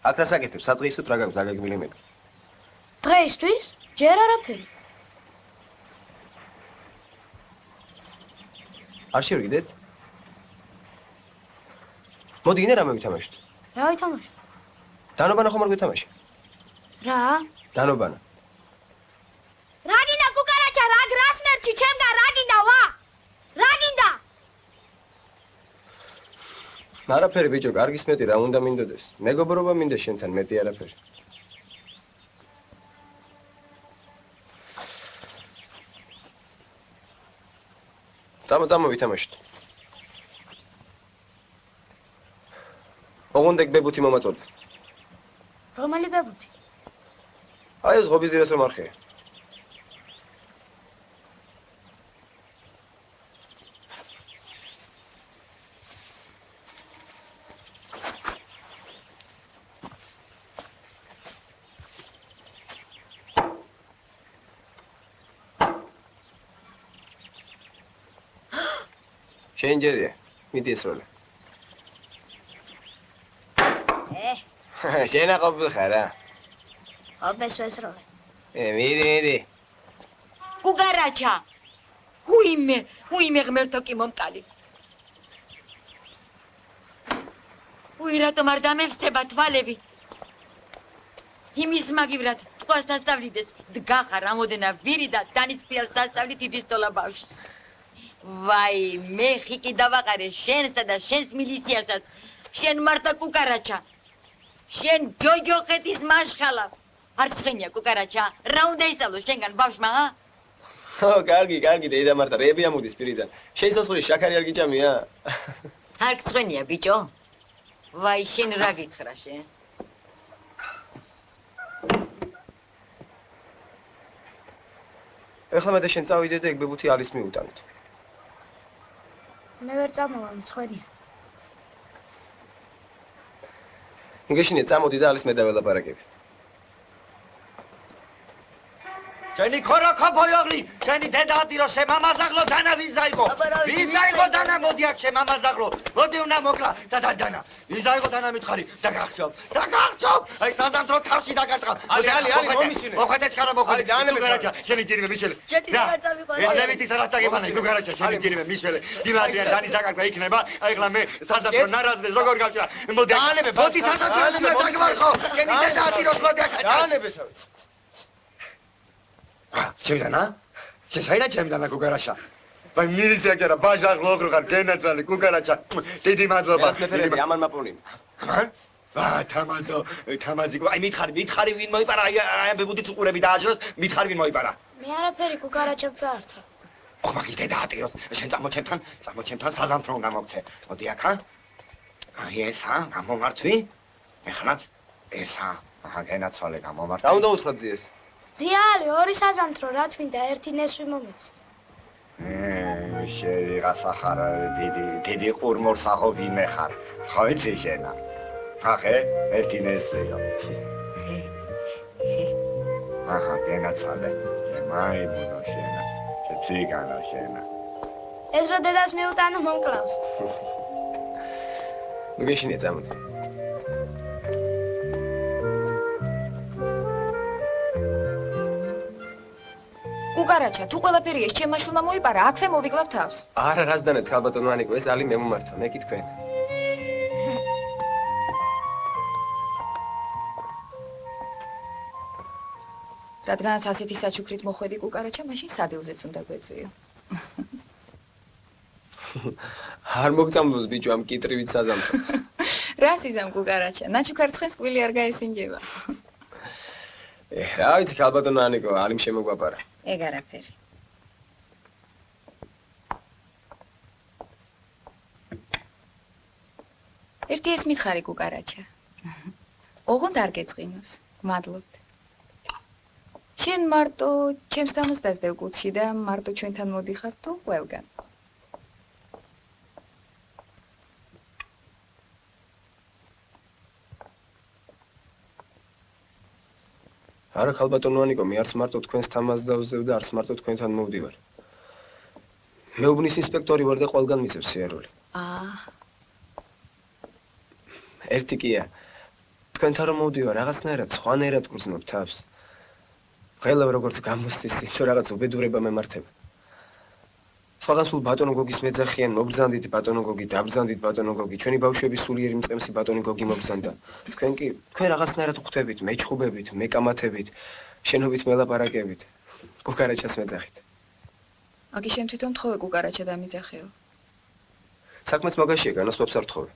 აქ რას აკეთებ? საწყისოთ რა გაქვს დაგაგმილი მე. დღეისთვის ჯერ არაფერი. არ შევიგდეთ? მოდი გინდა რამე ვითამაშოთ. რა ვითამაშოთ? დანობანა ხომ არ გვითამაში? რა? დანობანა. რა გინდა კუკარაჩა, რა გრასმერჩი, ჩემგან რა გინდა ვა? რა გინდა? არაფერი ბიჭო, კარგის მეტი რა უნდა მინდოდეს. მეგობრობა მინდა შენთან მეტი არაფერი. წამო ვითამაშოთ. ოღონდ ეგ ბებუთი მომაწოდე. რომელი ბებუთი? აი ეს ღობის ძირას რომ არხია. შენ ჯერია, მიდი ესროლე. შენა ყოფილ ხარ რა? ოპეს ვესროლე. მიდი. კუკარაჩა. უიმე ღმერთო კი მომკალი. რატომ არ დამევსება თვალები? იმის მაგივრად თქვას სასწავლიდეს დგახა რამოდენა ვირი და დანიშნია სასწავლით იდისტოლა ბავშვს. ვაი, მე ხიკი დავაყარე შენსა და შენს მილიციაში. შენ მარტა კუკარაჩა. შენ ჯოჯოხეთის მაშხალა. არ ცხენია კუკარაჩა. რა უნდა ისწავლო შენგან ბავშვმა, ა? ო, კარგი, დედა მარტა, რეები ამოდის პირიდან. შენ სასწრული შაქარი არ გიჭამია? არ ცხენია ბიჭო. ვაი, შენ რა გითხრა შენ? ეხლა მე და შენ წავიდე და ეგ ბებუთი ალის მიუტანოთ. მე ვერ წამოვა, მცხენია. მგეშინია წამოდი და ალის მე დაველაპარაკები. შენი ქორა ქოფოიოღლი, შენი დედაატირო შემამაზაღლო დანა ვიზაიღო. ვიზაიღო დანა მოდი აქ შემამაზაღლო. მოდი უნდა მოკლა და დანა. ვიზაიღო დანა მითხარი და გახსოვ. აი საზამთრო თავში დაგარტყა. ალი, მომისინე. მოხედე ჩქარა მოხედე. გარაჯა, შენი ჯირიმე მიშელე. ეს ლევიტის რაც აგებანა, თუ გარაჯა, შენი ჯირიმე მიშელე. დიმადიან დანის დაკარგვა იქნება. აი ხლა მე საზამთრო ნარაზდე როგორ გავჭრა. მოდი. მოდი საზამთრო დაგმარხო. შენი დედაატიროს მოდი აქ. დაანებესავ. ჩემდანა? შესაინა ჩემდანა კუკარაშა. ვაი მილიცია კი არა, ბაჟაღლო ოღროხარ გენაცალი კუკარაშა. დიდი მადლობა. ეს მეფერები ამან მაპონი. მან? თამაზი. აი მითხარი ვინ მოიპარა? აი ბებუდიც უყურები დააჭროს, მითხარი ვინ მოიპარა? მე არაფერი კუკარაჩამ წაართვა. ოხ მაგის დედაატიროს. შენ წამოჩემთან საზამთრო უნდა მოგცე. მოდი აქ. აი ესა, გამომართვი. ეხლაც ესა. აჰა გენაცვალე გამომართვი. რა უნდა უთხრა ძიეს? ძიალი, ორი საზამთრო, რა თვინდა, ერთი ნესვი მომეც. შევიღაცა ხარ დიდი ყურმორსახო ვინმე ხარ. ხო იცი შენა. ახე, ერთი ნესვიო. აჰა, გენაცვალე. შემაიბუნო შენა. შეციგანო შენა. ეს რო დედას მიუტანო მომკლავს. მგეშინია წამოდი. კუკარაჩა, თუ ყველაფერი ეს ჩემმა შვილმა მოიპარა, აქვე მოვიკლავ თავს. არა, რას დანეთ, ხალბატონო ანიკო, ეს ალი მე მომართვა, მე კი თქვენ. რადგანაც ასეთი საჩუქრით მოხვედი კუკარაჩა, მაშინ სადილზეც უნდა გვეწვიო. არ მოგწამბოს ბიჭო ამ კიტრივით საზამთრო. რა სიზამ კუკარაჩა, ნაჩუქარცხენს კვილი არ გაესინჯება. რა ვიცი ხალბატონო ანიკო, ალიმ შემოგვაპარა. ეგ არაფერი. ერთი ეს მითხარი კუკარაჩა. ოღონდ არ გეწყინოს. მადლობთ. შენ მარტო ჩემს თამას დაძდევ კუთხში და მარტო ჩვენთან მოდიხარ თუ ყველგან. არა ხალბატონო მე არც მარტო თქვენს თამას დავზევ და არც მარტო თქვენთან მოვდივარ. მეუბნის ინსპექტორი ვარ და ყველგან მიწევ სიარული. ერთი კია. თქვენთან რომ მოვდივარ, რაღაცნაირად სხვანაირად გრძნობ თავს. ხელავ როგორც გამოსცი, თუ რაღაც უბედურება მემართება. სხვაგან სულ ბატონო გოგის მეძახიან, მოგბრძანდით ბატონო გოგი, დაბრძანდით ბატონო გოგი, ჩვენი ბავშვების სულიერი მწყემსი ბატონი გოგი მოგბრძანდა. თქვენ რაღაცნაირად ხვდებით, მეჩხუბებით, მეკამათებით, შენობით მელაპარაკებით. კუკარაჩას მეძახით. აგი შენ თვითონ თხოვე კუკარაჩა დამიძახეო. საქმეც მაგაშია, განასხვავებს არ თხოვე.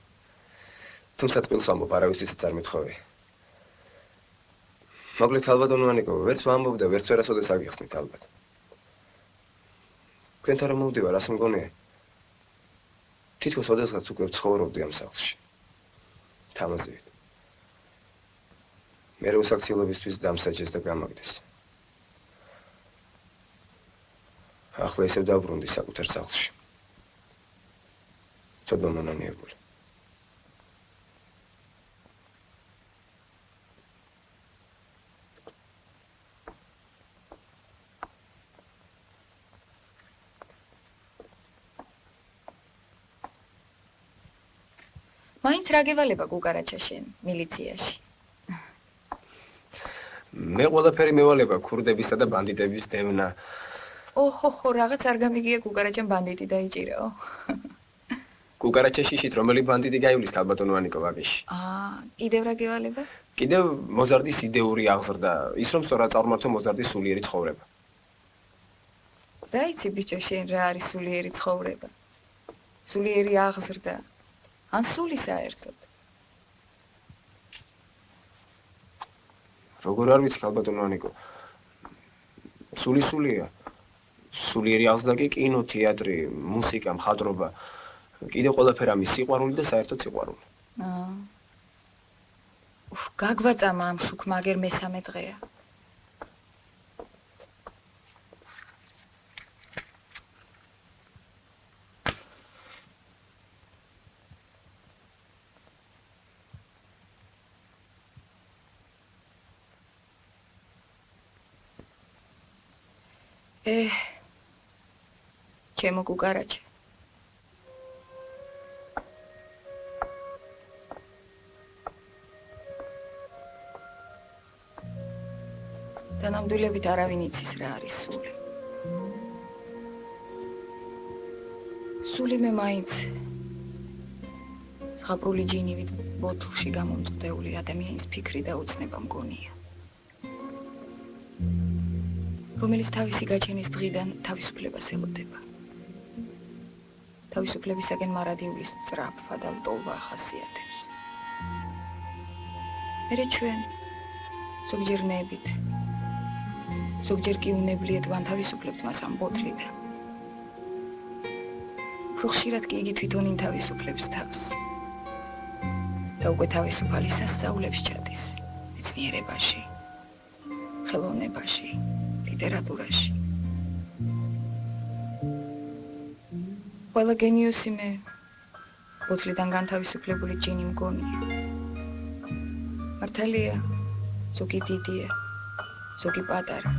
თუმცა წყილს ვამბობ, არავისთვისაც არ მეთხოვე. მოკლედ ხალბატონო ვერც ვამბობ და ვერც ვერასოდეს აგიხსნით ალბათ. თქვენთან რომ მოვდივარ, ასე მგონია. თითქოს ოდესღაც უკვე ვცხოვრობდი ამ სახლში. თამაზივით. მე უსაქციელობისთვის დამსაჯეს და გამაგდეს. ახლა ისევ დავბრუნდი საკუთარ სახლში. ცოტა მონანიებული. მაინც რა გევალება კუკარაჩა შენ მილიციაში? მე ყველაფერი მევალება ქურდებისა და ბანდიტების დევნა. ოჰოჰო, რაღაც არ გამიგია კუკარაჩამ ბანდიტი დაიჭირაო. კუკარაჩაში შით რომელი ბანდიტი გაივლის ხალბატონო ვაგიში? კიდევ რა გევალება? კიდევ მოზარდის იდეური აღზრდა, ის რომ სწორად წარმართო მოზარდის სულიერი ცხოვრება. რა იცი ბიჭო შენ რა არის სულიერი ცხოვრება? სულიერი აღზრდა. ან სული საერთოდ. როგორ არ ვიცი ხალბატონო სულია. სულიერი აღზრდა კი კინო, თეატრი, მუსიკა, მხატვრობა. კიდევ ყველაფერი ამის სიყვარული და საერთოდ სიყვარული. გაგვაწამა ამ შუქმა აგერ მესამე დღეა. ჩემო კუკარაჩა. თანამდულებით არავინ იცის რა არის სული. სული მე მაინც ზღაპრული ჯინივით ბოთლში გამომწყდეული ადამიანის ფიქრი და უცნება მგონია. რომელიც თავისი გაჩენის დღიდან თავისუფლებას ელოდება. თავისუფლებისაგან მარადიulis სწრაფვა და ლტოლვა ახასიათებს. მერე ჩვენ ზოგჯერ ნებით, ზოგჯერ კი უნებლიეთ ვანთავისუფლებთ მას ამ ბოთლიდან. უფრო ხშირად კი იგი თვითონ ინთავისუფლებს თავს. და უკვე თავისუფალი სასწაულებს ჩადის მეცნიერებაში, ხელოვნებაში. ლიტერატურაში. ყველა გენიოსი მე ბოთლიდან განთავისუფლებული ჯინი მგონია. მართალია, ზოგი დიდია, ზოგი პატარა.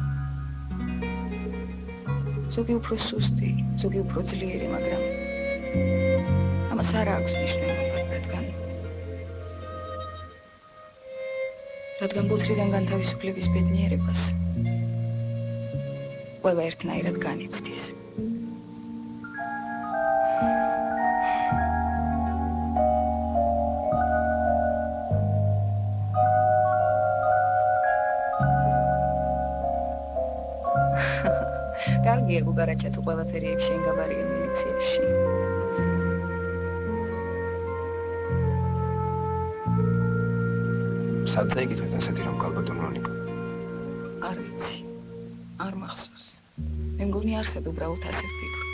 ზოგი უფრო სუსტი, ზოგი უფრო ძლიერი, მაგრამ ამას არ აქვს მნიშვნელობა, რადგან ბოთლიდან განთავისუფლების ბედნიერებას ყველა ერთნაირად განიცდის. კარგია კუკარაჩა თუ ყველაფერი ეგ შენ გაბარია მილიციაში. სადაც ეკითხეთ ასეთი რომ ხალბატონო არ ვიცი. არ მახსოვს. მე მგონი არსად უბრალოდ ასე ვფიქრობ.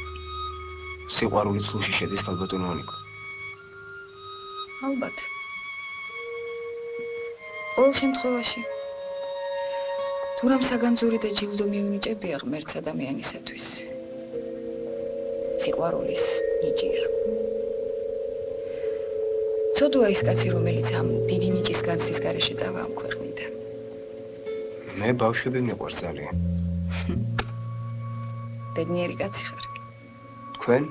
სიყვარული ცლუში შედის ხალბატონო ალბათ. ყოველ შემთხვევაში თუ თუ რამ საგანძური და ჯილდო მიუნიჭებია ღმერთს ადამიანისათვის. სიყვარულის ნიჭია. ცოდუა ის კაცი, რომელიც ამ დიდი ნიჭის განცდის გარეშე წავა ამ ქვეყნიდან. მე ბავშვები მიყვარს ძალიან. ბედნიერი კაცი ხარ. თქვენ?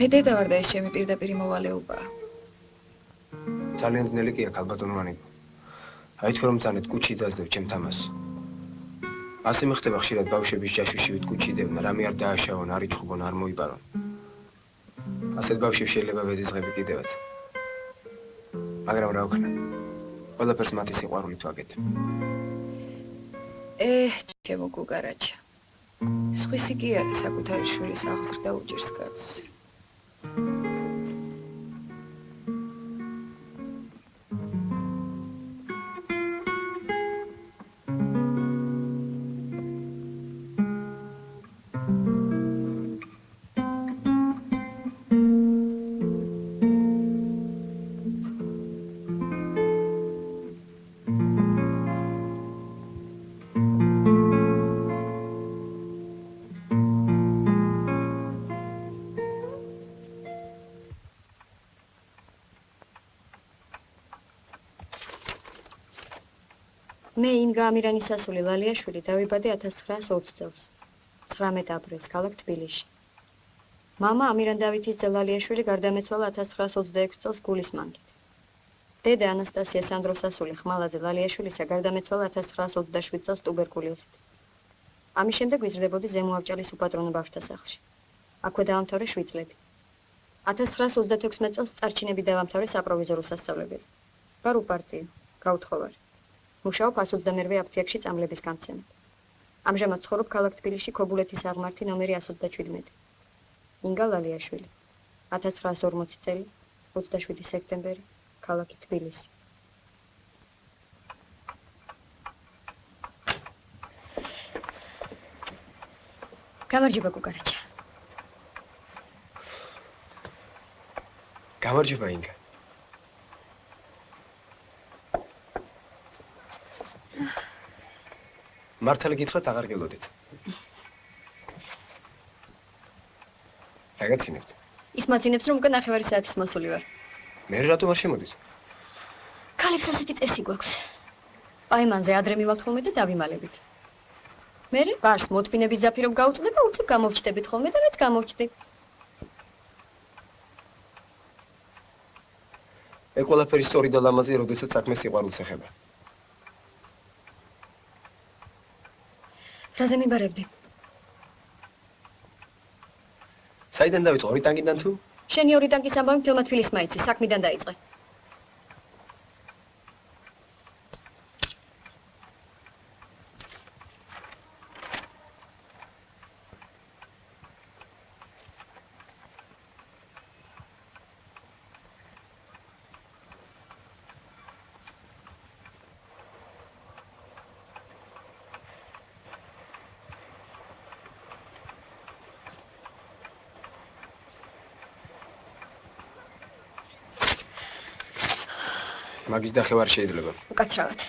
მე დედა ვარ და ეს ჩემი პირდაპირი მოვალეობაა. ძალიან ძნელი კი აქ ალბათ უნმანიკო. აი თქვენ რომ წანეთ კუჩი დაძდევ ჩემ თამას. ასე მეხდება ხშირად ბავშვების ჯაშუშივით კუჩიდევნა, რამე არ დააშავონ, არ იჩხუბონ, არ მოიპარონ. ასეთ ბავშვებს შეიძლება ვეზიზღები კიდევაც. მაგრამ რა ვქნა? ყველაფერს მათი სიყვარულით ვაკეთებ. ჩემო გუგარაჩა. სხვისი კი არა საკუთარი შვილის აღზრდა უჭირს კაცს. მე ინგა ამირანის ასული ლალიაშვილი დავიბადე 1920 წელს 19 აპრილს ქალაქ თბილისში. მამა ამირან დავითის ძე ლალიაშვილი გარდამეცვალა 1926 წელს გულის მანქით. დედა ანასტასია სანდროს ასული ხმალაძე ლალიაშვილისა გარდამეცვალა 1927 წელს ტუბერკულოზით. ამის შემდეგ ვიზრდებოდი ზემო ავჭალის უპატრონო ბავშვთა სახლში. აქვე დაამთავრე 7 წლები. 1936 წელს წარჩინები დავამთავრე საპროვიზორო სასწავლებელი. ვარ უპარტიო, გაუთხოვარი. მუშაობ 121 აფთიაქში წამლების გამცემად. ამჟამად ცხოვრობ ქალაქ თბილისში ქობულეთის აღმართი ნომერი 117. ინგა ლალიაშვილი. 1940 წელი, 27 სექტემბერი, ქალაქი თბილისი. გამარჯობა გუგარაჩა. გამარჯობა ინგა. მართალი გითხრათ აღარ გელოდით. რა გაცინებთ? ის მაცინებს რომ უკვე 9 საათის მოსული ვარ. მე რატომ არ შემოდით? ქალებს ასეთი წესი გვაქვს. პაემანზე ადრე მივალთ ხოლმე და დავიმალებით. მერე ვარს მოთმინების ზაფი რომ გაუწდება, უცებ გამოვჩდებით ხოლმე და რაც გამოვჩდი. ეგ ყველაფერი სწორი და ლამაზია, როდესაც საქმე სიყვარულს ეხება. რაზე მიბარებდი? საიდან დავიწყო? ორი ტანგიდან თუ? შენი ორი ტანგის ამბავი მთელმა თბილისმა იცის, საქმიდან დაიწყე. მაგის დახევა არ შეიძლება. უკაცრავად.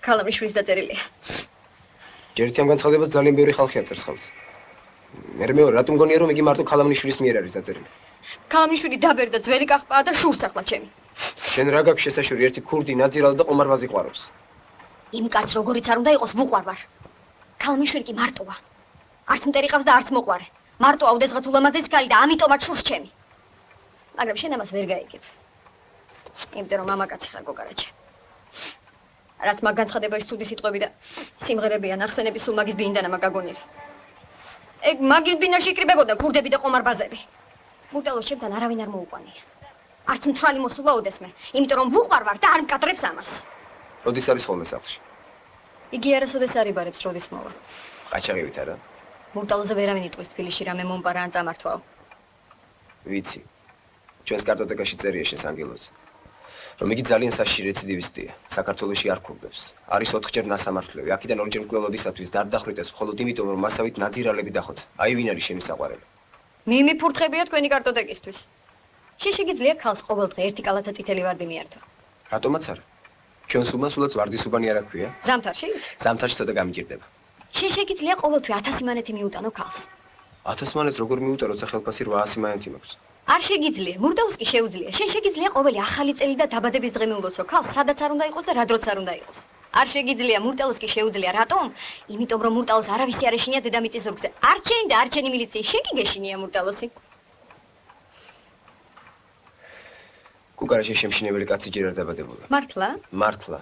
ქალამიშვილის დაწერილია. ჯერით ამ განცხადებას ძალიან ბევრი ხალხი აწერს ხელს. მე რატომ გონია რომ იგი მარტო ქალამიშვილის მიერ არის დაწერილი? ქალამიშვილი დაბერდა ძველი კახპაა და შურს ახლა ჩემი. შენ რა გაქვს შესაშვარი ერთი ქურდი ნაძირალი და ყომარბაზი ყვარობს. იმ კაცს როგორიც არ უნდა იყოს ვუყვარ ვარ. ქალამიშვილი კი მარტოა. არც მტერი ყავს და არც მოყვარე. მარტოა უდესღაც ულამაზესი ქალი და ამიტომაც შურს ჩემი. მაგრამ შენ ამას ვერ გაიგებ. იმიტომ რომ მამაკაცი ხარ გოგარაჩა. რაც მაგ განცხადებაში ცუდი სიტყვები და სიმღერები ან ახსენები სულ მაგის ბინიდან მაგაგონილი. ეგ მაგის ბინაში იკრიბებოდა ქურდები და ყომარბაზები. მურტალოს ჩემთან არავინ არ მოუყვანია. არც მთრალი მოსულა ოდესმე, იმიტომ რომ ვუყვარ ვარ და არ მკადრებს ამას. როდის არის ხოლმე სახლში? იგი არასოდეს არ იბარებს, როდის მოვა. ყაჩაღივით არა? მურტალოზე ვერავინ იტყვის თბილისში რამე მომპარა ან წამართვაო. ვიცი. ჩვენს კარტოტეკაში წერია შენს ანგელოზე. რომ იგი ძალიან საშიში რეციდივისტია, საქართველოში არ ქურდებს. არის 4-ჯერ ნასამართლევი, აქედან 2-ჯერ მკვლელობისათვის დარდახრიტეს მხოლოდ იმიტომ, რომ მასავით ნაძირალები დახოცა. აი ვინ არის შენი საყვარელი? მიმიფურთხებია თქვენი კარტოტეკისთვის. შენ შეგიძლია ქალს ყოველდღე ერთი კალათა წითელი ვარდი მიართვა. რატომაც არა? ჩვენს უმასულაც ვარდისუბანი არ აქვია. ზამთარში? ზამთარში ცოტა გამიჭირდება. შენ შეგიძლია ყოველთვე 1000 მანეთი მიუტანო ქალს. 1000 მანეთს როგორ მიუტა, როცა ხელფასი 800 მანეთი მაქვს? არ შეგიძლია, მურტაუს კი შეუძლია. შენ შეგიძლია ყოველი ახალი წელი და დაბადების დღე მიულოცო ქალს, სადაც არ უნდა იყოს და რა დროც არ უნდა იყოს. არ შეგიძლია, მურტაუს კი შეუძლია. რატომ? იმიტომ რომ მურტაუს არავისი არ ეშინია დედამიწის ზურგზე. არჩენი და არჩენი მილიციის შენ კი გეშინია მურტაუსი. კუკარაჩი შემშინებელი კაცი ჯერ არ დაბადებულა. მართლა? მართლა.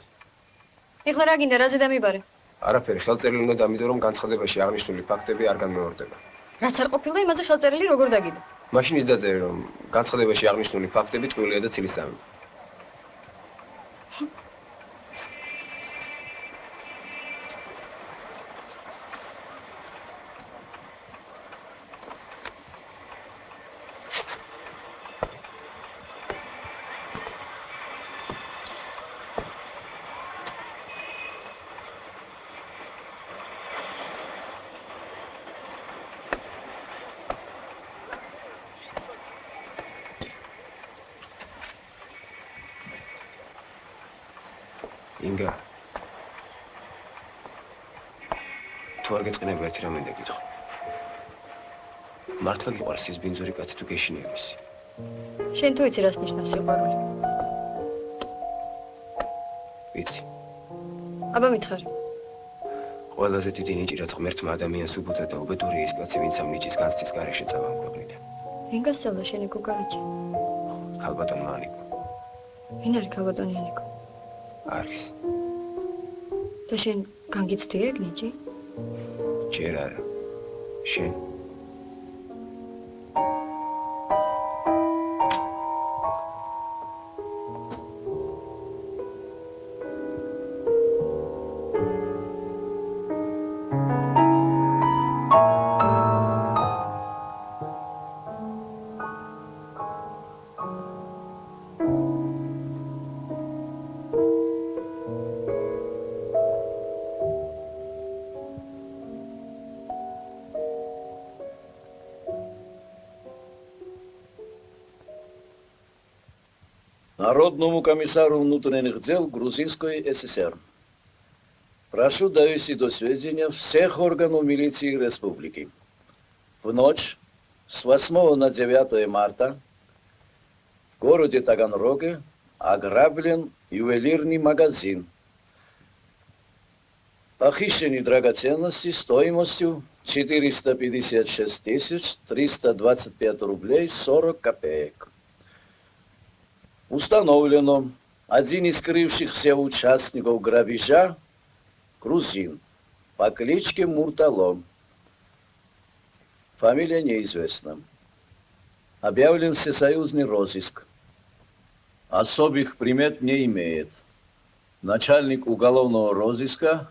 ეხლა რა გინდა, რაზე დამიბარე? არაფერი, ხელწერილი უნდა დამიდო, რომ განცხადებაში აღნიშნული ფაქტები არ განმეორდება. რაც არ ყოფილა, იმაზე ხელწერილი როგორ დაგიდო? მაშინ ის დაწერე, რომ განცხადებაში აღნიშნული ფაქტები ტყუილია და ცილისწამი. ინგა თუ არ გეწყინება ერთი რამე დაგითხრა. მართლა გიყვარს ის ბინძური კაცი თუ გეშინია მისი? შენ თუ იცი რას ნიშნავს სიყვარული? ვიცი. აბა მითხარი. ყველაზე დიდი ნიჭი რაც ღმერთმა ადამიანს უბოძა და უბედური ის კაცი, ვინც ამ ნიჭის განცდის გარეშე წავა ამ ქვეყნიდან. ვინ გასწავლა შენი კუკარაჩი? ქალბატონმა ანიკო. ვინ არის ქალბატონი ანიკო? არის. და შენ განგიცდია ეგ ნიჭი? ჯერ არა. შენ? Народному комиссару внутренних дел Грузинской ССР. Прошу довести до сведения всех органов милиции республики. В ночь с 8 на 9 марта в городе Таганроге ограблен ювелирный магазин. Похищены драгоценности стоимостью 456 325 рублей 40 копеек. Установлено, один из скрывшихся участников грабежа – грузин по кличке Муртало. Фамилия неизвестна. Объявлен всесоюзный розыск. Особых примет не имеет. Начальник уголовного розыска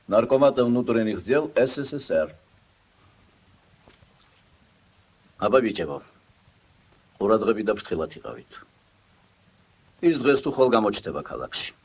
Наркомата внутренних дел СССР. Абабичево. Урадღები და ფრთხილად იყავით. ის დღეს თუ ხვალ გამოჩნდება ქალაქში.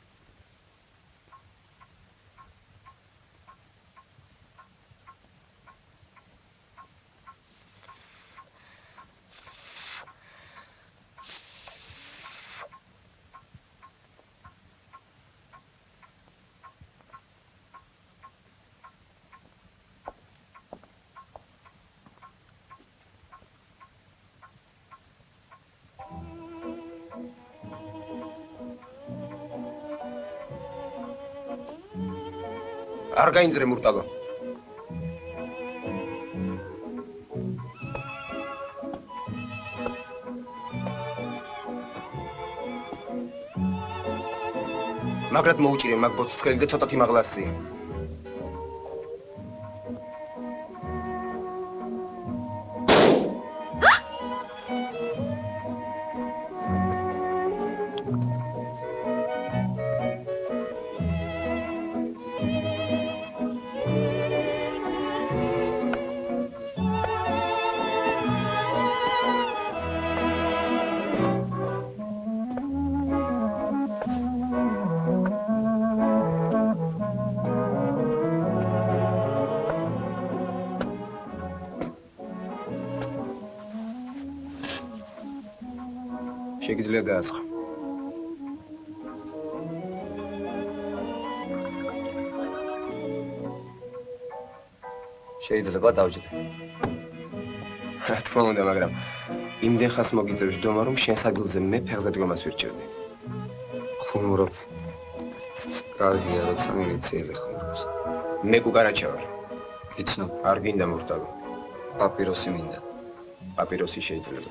არ გაინძრე მურტალო. მაგრად მოუჭირე მაგ ბოთლსხელი და ცოტათი მაღლასია. შეგიძლია დაასხა. შეიძლება დავჯდე. რა თქმა უნდა, მაგრამ იმდენ ხანს მოგიწევს დომა, რომ შენს ადგილზე მე ფეხზე დგომას ვირჩევდი. ხუმრობ. კარგია, როცა მილიციელი ხუმრობს. მე კუკარაჩა ვარ. გიცნობ, არ გინდა მურტალო. პაპიროსი მინდა. პაპიროსი შეიძლება.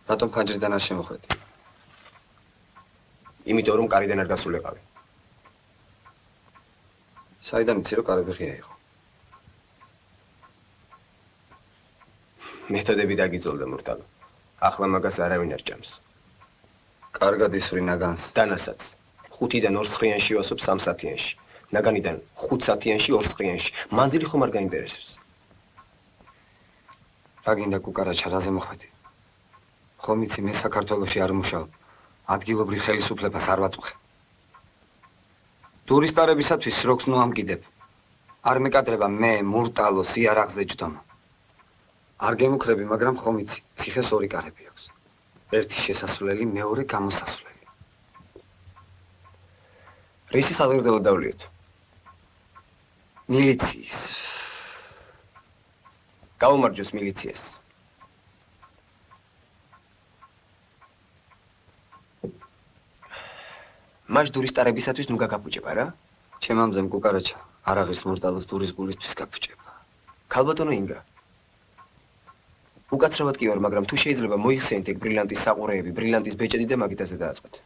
რატომ ფანჯრიდან არ შემოხვედი? იმიტომ რომ კარიდან არ გასულიყავი. საიდან იცი რომ კარები ღია იყო? მეთოდები დაგიწოლდა მურტალო. ახლა მაგას არავინ არ ჭამს. კარგად ისვრი ნაგანს. დანასაც 5-დან 2 სხრიანში ვასობ 3 საათიანში. ნაგანიდან 5 საათიანში 2 სხრიანში. მანძილი ხომ არ გაინტერესებს. რა გინდა კუკარაჩა, რაზე მოხვედი? ხომ იცი მე საქართველოში არ მუშაობ. ადგილობრივ ხელისუფლებას არ ვაწუხე. ტურისტარებისათვის სროქს ნუ ამკიდებ. არ მეკადრება მე მურტალო სიარაღზე ჯდომა. არ გემუქრები, მაგრამ ხომ იცი, ციხეს 2 კარები აქვს. ერთი შესასვლელი, მეორე გამოსასვლელი. რისი საღებავ დავლიოთ? მილიციის. გაუმარჯოს მილიციას. მაშ ტურისტარებისათვის ნუ გაგაფუჭება რა? ჩემამზე კუკარაჩა, არ აღირს მურტალოს ტურის გულისთვის გაფუჭება. ქალბატონო ინგა. უკაცრავად კი ვარ, მაგრამ თუ შეიძლება მოიხსენით ეგ ბრილიანტის საყურეები, ბრილიანტის ბეჭედი და მაგიტაზე დააწყვეთ.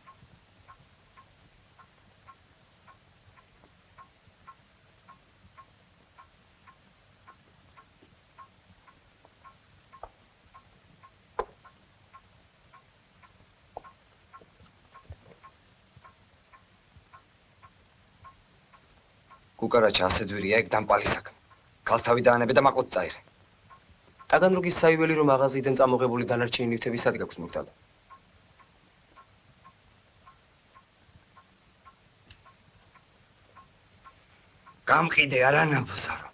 კუკარაჩა ასე ძვირია ეგ დამპალი საქმე. ქალს თავი დაანებე და მაყოთ წაიღე. ტაგანროგის საიველი რომ მაღაზიიდან წამოღებული დანარჩენი ნივთები სად გაქვს მურტალო? გამყიდე არა ნაბოსარო.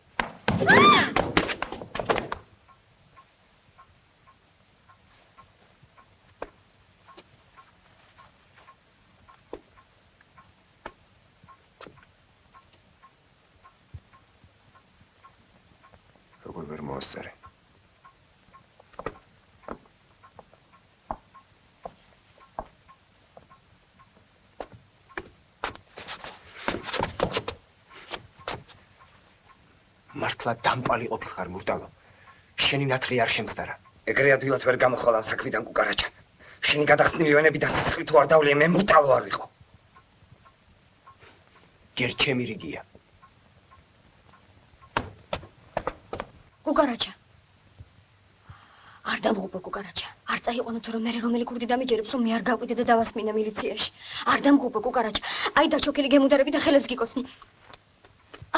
როგორ ვერ მოასწარე? მართლა დამპალი ყოფილიყარ მურტალო. შენი ნათლი არ შემცდარა. ეგრე ადვილად ვერ გამოხვალ ამ საქმიდან კუკარაჩა. შენი გადახსნილი ონები და სისხლი თუ არ დავლია, მე მურტალო არ ვიყო. ჯერ ჩემი რიგია. კუკარაჩა. არ დამღუპო კუკარაჩა. არ წაიყვანო თუ რომ მე რომელი კურდი დამიჯერებს რომ მე არ გავყიდე და დავასმინე მილიციაში. არ დამღუპო კუკარაჩა. აი დაჩოქილი გემუდარები და ხელებს გიკოცნი.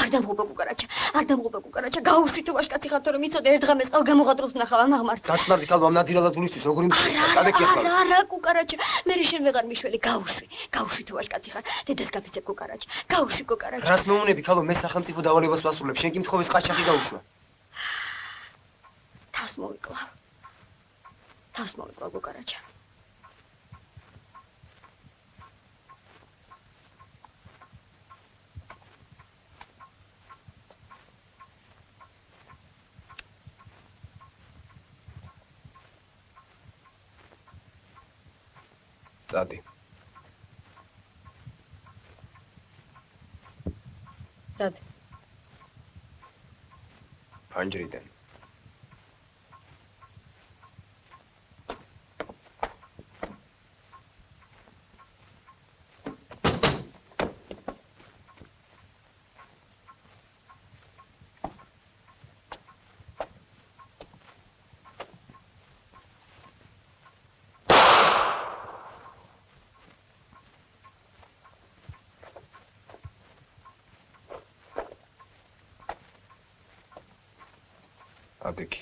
არ დამღუპო კუკარაჩა. არ დამღუპო კუკარაჩა. გაუშვი თუ ვაშკაცი ხარ თუ რომ იცოდე ერთ ღამეს ყალ გამოღადროს ვნახავ ამ აღმართ. საწმარდი ქალო ამ ნადირალად გულისთვის როგორი წადექი ახლა. არა კუკარაჩა. მე შენ ვეღარ მიშველი გაუშვი. გაუშვი თუ ვაშკაცი ხარ. დედას გაფიცებ კუკარაჩა. გაუშვი კუკარაჩა. რას მეუნები ქალო მე სახელმწიფო დავალებას ვასრულებ. შენ კი მთხოვის ყაჩაღი გაუშვა. თავს მოვიკლავ. თავს მოვიკლავ კუკარაჩა. წადი. წადი. ფანჯრიდან. ადიკი.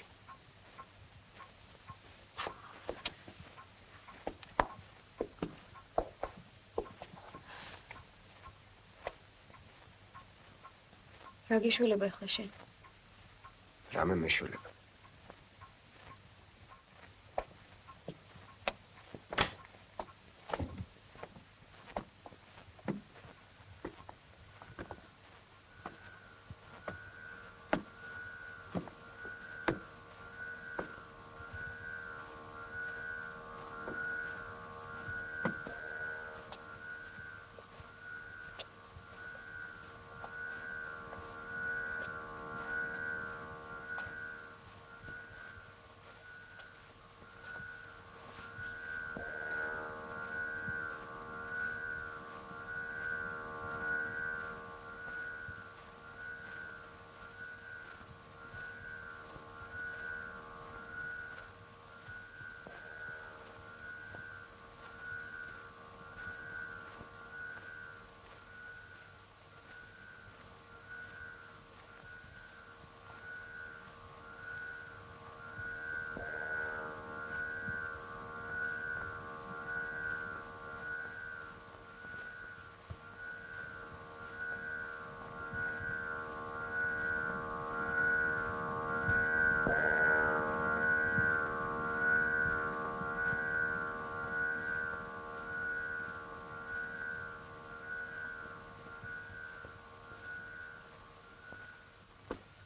რა გიშველება ახლა შენ? რამე მეშველება.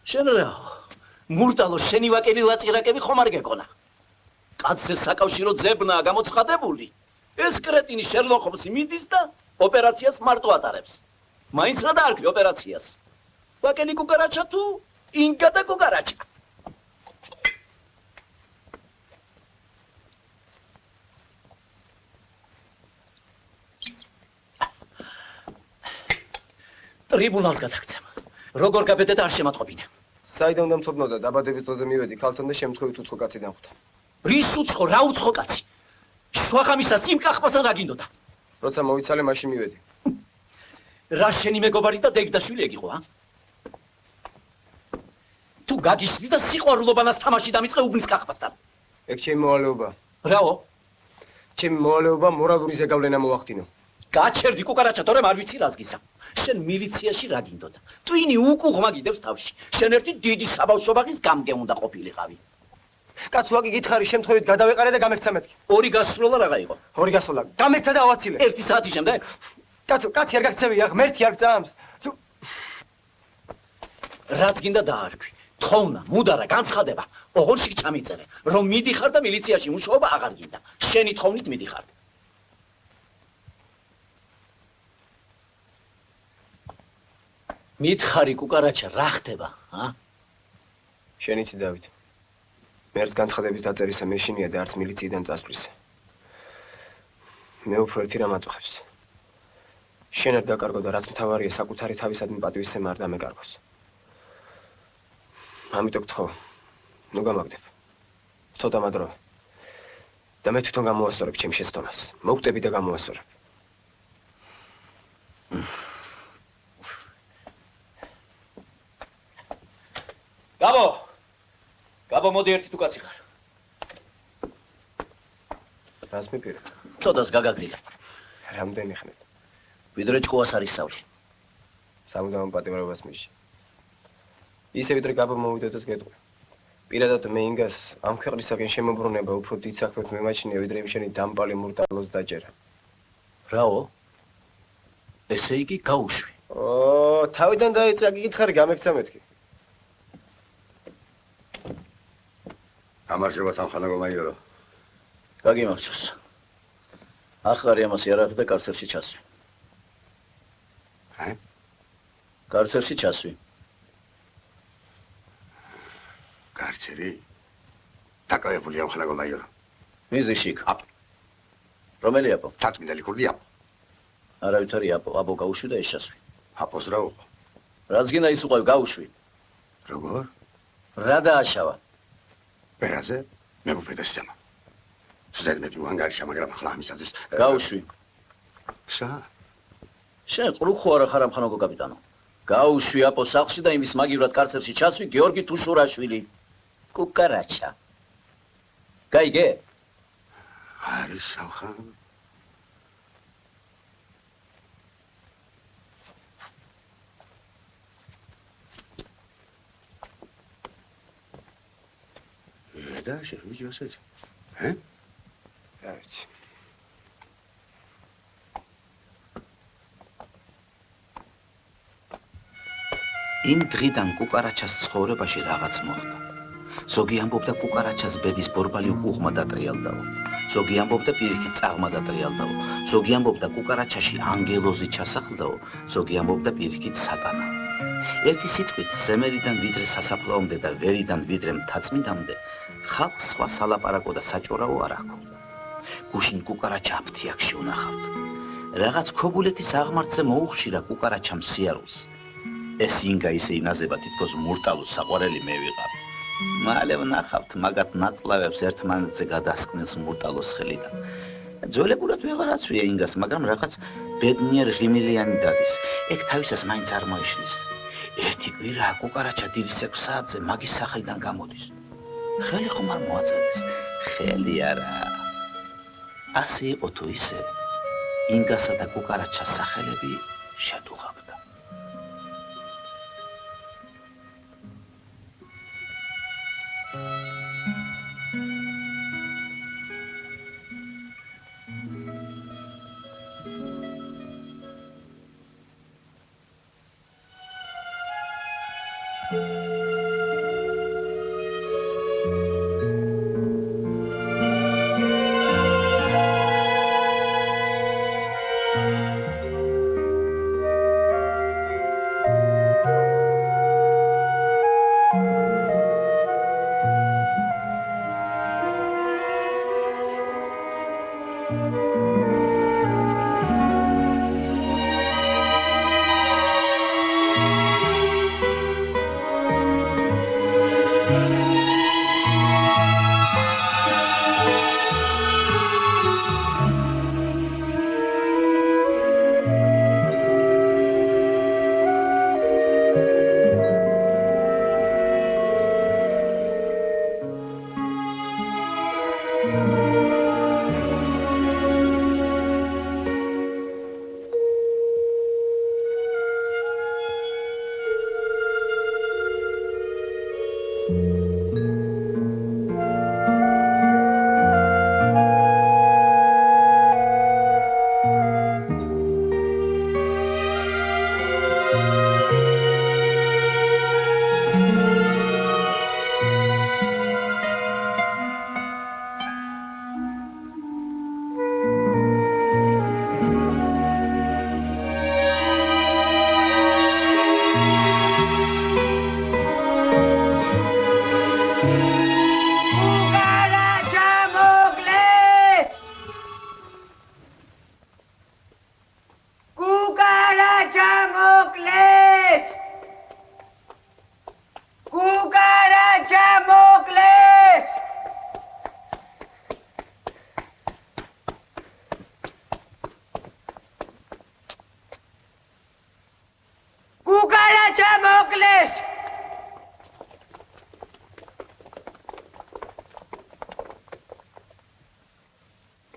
შენ რა მურტალო შენი ვაკელი ლაწირაკები ხომ არ გეკონა კაცზე საკავშირო ძებნაა გამოცხადებული ეს კრეტინი შერლოკ ჰომსი მიდის და ოპერაციას მარტო ატარებს მაინც რა დაარქვი ოპერაციას ვაკელი კუკარაჩა თუ ინგა და კუკარაჩა ტრიბუნალს გადაგცემ როგორ გაბედეთ არ შემატყობინა საიდან უნდა მწოდნოდა დაბადების დღეზე მივედი ქალთან და შემთხვევით უცხო კაცი დამხვდა რის უცხო რა უცხო კაცი შვაღამისას იმ კახბასთან რა გინდოდა როცა მოვიცალე მაშინ მივედი რა შენი მეგობარი და დეგდაშვილი ეგ იყო ა თუ გაგიშდი და სიყვარულობანას თამაში დამიწყე უბნის კახბასთან ეგ ჩემი მოვალეობა რაო ჩემი მოვალეობა მორალური ზეგავლენა მოახდინო გაჩერდი კუკარაჩა თორემ არ ვიცი რას გისა შენ მილიციაში რა გინდოდა ტვინი უკუღმა გიდევს თავში შენ ერთი დიდი საბავშვო ბაღის გამგე უნდა ყოფილიყავი კაც ვაკი გითხარი შემთხვევით გადავეყარე და გამექცა მეთქი ორი გასროლა რა გაიყო ორი გასროლა გამექცა და ავაცილე 1 საათი შემდეგ კაცი არ გაქცევია ღმერთი არ გწამს რაც გინდა დაარქვი თხოვნა მუდარა განცხადება ოღონდ ჩამიწერე რომ მიდიხარ და მილიციაში მუშაობა აღარ გინდა შენი თხოვნით მიდიხარ მითხარი კუკარაჩა რა ხდება ა შენიცი დავით მერს განცხადების დაწერისა მეშინია და არც მილიციიდან წასვლისა მე უფრო ერთი რამ აწუხებს შენ არ დაკარგო და რაც მთავარია საკუთარი თავისადმი პატივისცემა არ დამეკარგოს ამიტომ გთხოვ ნუ გამაგდებ ცოტა მადროვე და მე თვითონ გამოვასწორებ ჩემს შეცდომას მოვკვდები და გამოვასწორებ გაბო მოდი ერთი თუ კაცი ხარ რას მიპირე ცოტას გაგაგრილე რამდენი ხნით ვიდრე ჭკუას არის სავლი სამუდამო პატიმრობას მიში ისე ვიდრე გაბო მოვიდოდოს გეტყვი პირადად მე ინგას ამ ქვეყნისაგან შემოbrunება უფრო დიდ საქმეს მემაჩნია ვიდრე იმ შენი დამპალი მურტალოს დაჯერა რაო ესე იგი გაუშვი ო თავიდან დაიწყე გითხარი გამექცა მეთქი გამარჯობა სამხანაგო მაიორო. გაგიმარჯოს. ახარი ამას იარაღი და კარცერში ჩასვი. ჰა? კარცერში ჩასვი. კარცერი? დაკავებული სამხანაგო მაიორო. მიზიშიკ. რომელი აპო? თაცმიდელი ქურდი აპო. არავითარი აპო გაუშვი და ეს ჩასვი. აპოს რა უყო? რაც გინდა ის უყავი გაუშვი. როგორ? რა დააშავა? პერაზე მე გუფედესema. ზედმეტი უანგარიშა, მაგრამ ახლა ამისათვის გაუშვი. სა? შენ ყრუ ხო არა ხარ ამხანაგო კაპიტანო? გაუშვი აპო სახლში და იმის მაგივრად კარცერში ჩასვი გიორგი თუშურაშვილი. კუკარაჩა. გაიგე? არის სამხან. და შევიჯო ასეთ. ჰე? რა ვიცი. იმ დღიდან კუკარაჩას ცხოვრებაში რაღაც მოხდა. ზოგი ამბობდა კუკარაჩას ბედის ბორბალი უკუღმა დატრიალდაო. ზოგი ამბობდა პირიქით წაღმა დატრიალდაო. ზოგი ამბობდა კუკარაჩაში ანგელოზი ჩასახლდაო. ზოგი ამბობდა პირიქით სატანა. ერთი სიტყვით ზემერიდან ვიდრე სასაფლაომდე და ვერიდან ვიდრე მთაწმინდამდე ხალხს სხვა სალაპარაკო და საჭორაო არ ჰქონდა. გუშინ კუკარაჩა აფთიაქში უნახავთ. რაღაც ქობულეთის აღმართზე მოუხშირა კუკარაჩამ სიარულს. ეს ინგა ისე ინაზება თითქოს მურტალოს საყვარელი მე ვიყავ. მალე ვნახავთ მაგათ ნაწლავებს ერთმანეთზე გადასკნილს მურტალოს ხელიდან. ძველებურად ვეღარაცვია ინგას, მაგრამ რაღაც ბედნიერ ღიმილიანი დადის. ეგ თავისას მაინც არ მოიშლის. ერთი კვირა კუკარაჩა დილის 6 საათზე მაგის სახლიდან გამოდის. ხელი ხომ არ მოაწევეს? ხელი არა. ასე იყო თუ ისე, ინგასა და კუკარაჩას სახელები შედუღავდა.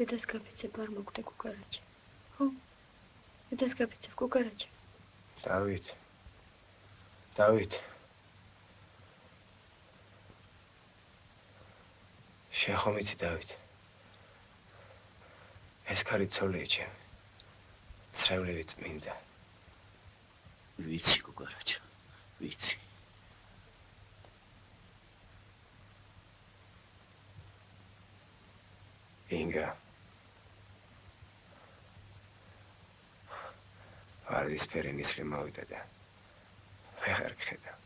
დედას გაფიცებ არ მოგვდე კუკარაჩა. ხო? დედას გაფიცებ კუკარაჩა. დავით. შენ ხომ იცი დავით? ეს ქარი ცოლია ჩემი. ცრევლივი წმინდა. ვიცი კუკარაჩა, ვიცი. ინგა. ვარდისფერი ნისლი მოვიდა და ვეღარ გხედა.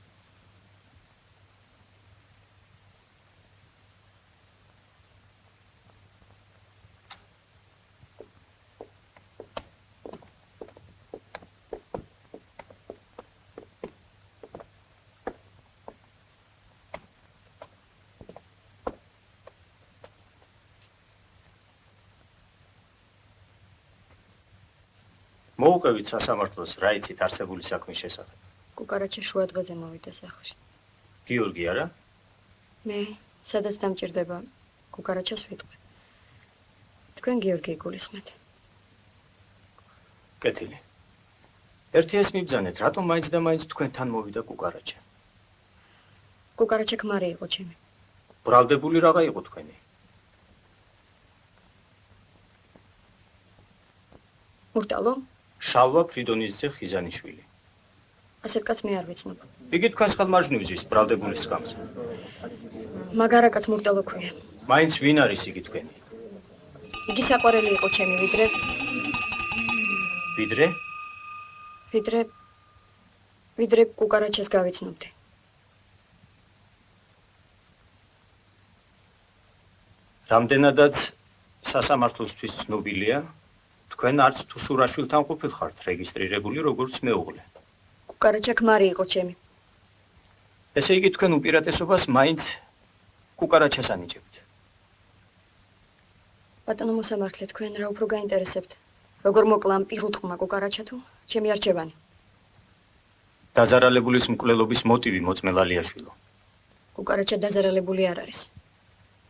მოუყევით სასამართლოს რა იცით არსებული საქმის შესახებ? კუკარაჩა შუა დღეზე მოვიდა სახლში. გიორგი არა? მე სადაც დამჭირდება კუკარაჩას ვიტყვი. თქვენ გიორგი იგულისხმეთ. კეთილი. ერთი ეს მიბძანეთ, რატომ მაინც და მაინც თქვენთან მოვიდა კუკარაჩა? კუკარაჩა ქმარი იყო ჩემი. ბრალდებული რაღა იყო თქვენი? მურტალო? შალვა ფრიდონიძე ხიზანიშვილი. ასეთ კაცს მე არ ვიცნობ. იგი თქვენს ხელმარჯვნივ ზის ბრალდებულის სკამს. მაგარა კაც მურტალო ქვია. მაინც ვინ არის იგი თქვენი? იგი საყვარელი იყო ჩემი, ვიდრე კუკარაჩას გავიცნობდი. რამდენადაც სასამართლოსთვის ცნობილია, თქვენ არც თუ შურაშვილთან ყოფილხართ რეგისტრირებული როგორც მეუღლე. კუკარაჩა ქმარი იყო ჩემი. ესე იგი თქვენ უპირატესობას მაინც კუკარაჩას ანიჭებთ. ბატონო მოსამართლე, თქვენ რა უფრო გაინტერესებთ? როგორ მოკლა ამ პირუტყმა კუკარაჩა თუ ჩემი არჩევანი? დაზარალებულის მკვლელობის მოტივი მოწმე ლალიაშვილო. კუკარაჩა დაზარალებული არ არის.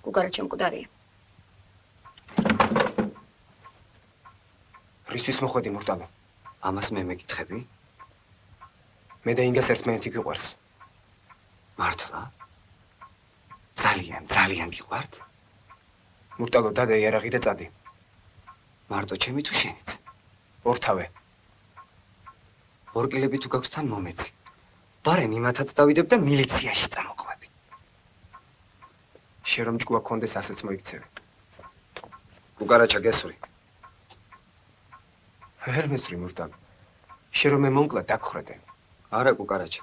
კუკარაჩა მკვდარია. რისთვის მოხვედი მურტალო? ამას მე მეკითხები? მე და ინგას ერთმანეთი გიყვარს. მართლა? ძალიან გიყვართ? მურტალო, დადა იარაღი და წადი. მარტო ჩემი თუ შენიც? ორთავე. ორკილები თუ გაქვს თან მომეცი. ბარემ იმათაც დავიდებ და მილიციაში წამოყვები. შენ რომ ჭკუა გქონდეს ასეც მოიქცევი. კუკარაჩა გესური. ვერ მესწრი მურტალო. შენ რომ მე მომკლა დაგხრედე. არა კუკარაჩა.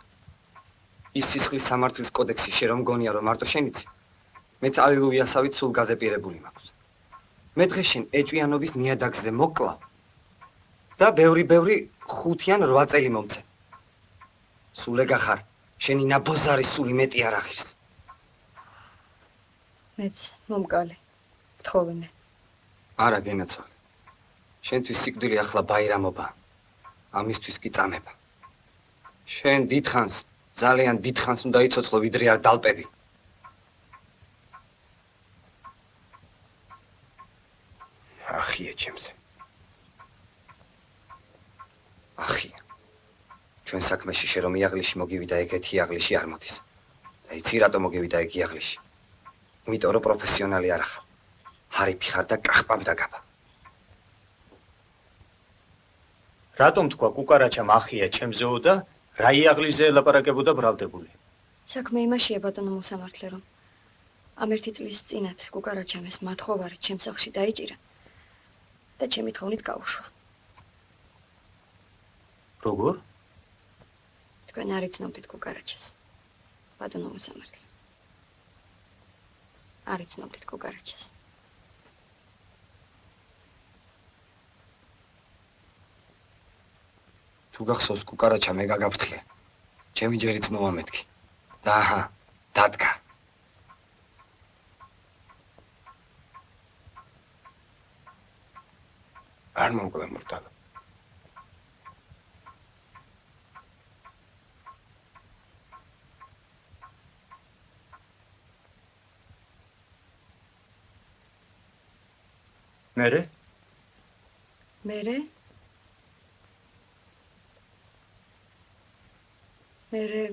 ის სისხლის სამართლის კოდექსი შენ რომ გონია რომ მარტო შენიცი. მეც ალილუიასავით სულ გაზეპირებული მაქვს. მე დღეს შენ ეჭვიანობის ნიადაგზე მოკლა და ბევრი 5 ან 8 წელი მომცე. სულ ეგ ახარ, შენი ნაბოზარი სული მეტი არ აღირს. მეც მომკალე. გთხოვინე. არა გენაცვალე. შენთვის სიკვდილი ახლა ბაირამობა. ამისთვის კი წამება. შენ დიდხანს, ძალიან დიდხანს უნდა იცოცხლო ვიდრე არ დალპები. ახია ჩემზე. ახია. ჩვენ საქმეში შე რომ იაღლიში მოგივიდა ეგეთი იაღლიში არ მოდის. იცი რატომ მოგევიდა იგი აღლიში? იმიტომ რომ პროფესიონალი არ ხარ. ჰარიფი ხარ და კახპამ დაგაბა. რატომ თქვა კუკარაჩამ ახია ჩემზეო და რა იაღლიზე ელაპარაკებოდა ბრალდებული? საქმე იმაშია ბატონო მოსამართლე რომ ამ ერთი წლის წინათ კუკარაჩამ ეს მათხოვარი ჩემს სახლში დაიჭირა და ჩემი თხოვნით გაუშვა. როგორ? თქვენ არ იცნობდით კუკარაჩას. ბატონო მოსამართლე. არ იცნობდით კუკარაჩას. თუ გახსოვს კუკარაჩა მე გაგაფრთხილე. ჩემი ჯერიც მომამეთქი. და აჰა, დადგა. არ მომკვდა მურტალო. მერე? მერე? მერე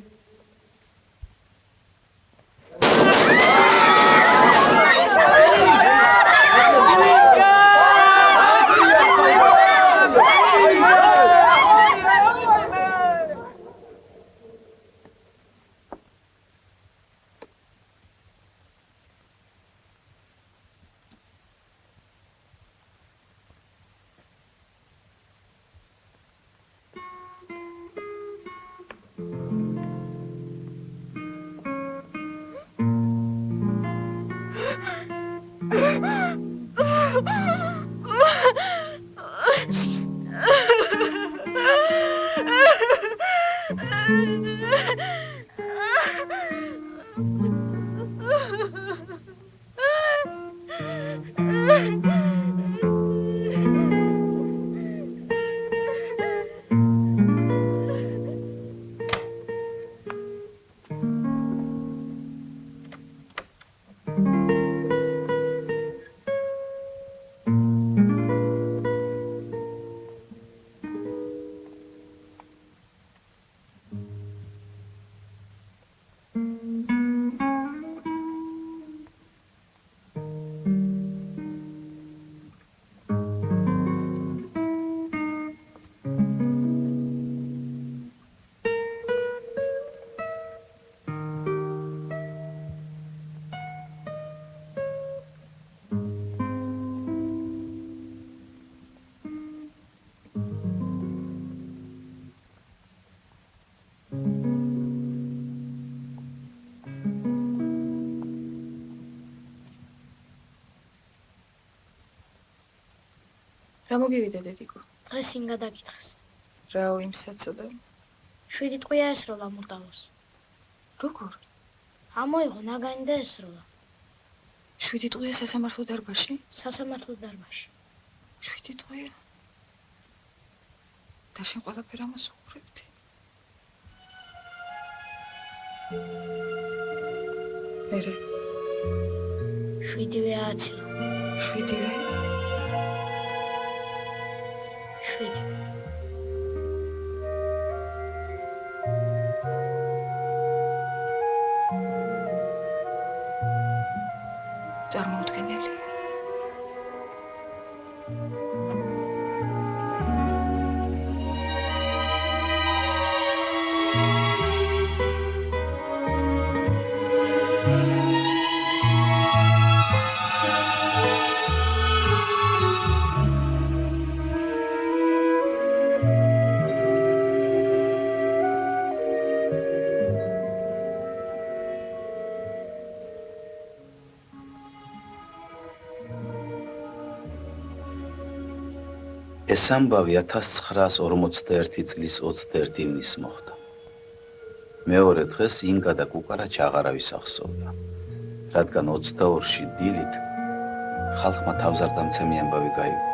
რა მოგივიდა დედიკო? დღეს ინგა დაკითხეს. რაო იმ საწოდა? 7 ტყვია ესროლა მურტალოს. როგორ? ამოიღო ნაგანი და ესროლა. 7 ტყვია სასამართლო დარბაზში? სასამართლო დარბაზში. 7 ტყვია. და შენ ყველაფერ ამას უყურებდი? მერე 7-ვე აცილო. 7-ვე? 7. წარმოუდგენელია. ეს ამბავი 1941 წლის 21 ივნისს მოხდა. მეორე დღეს ინგა და კუკარაჩა აღარავის ახსოვდა, რადგან 22-ში დილით ხალხმა თავზარდამცემი ამბავი გაიგო.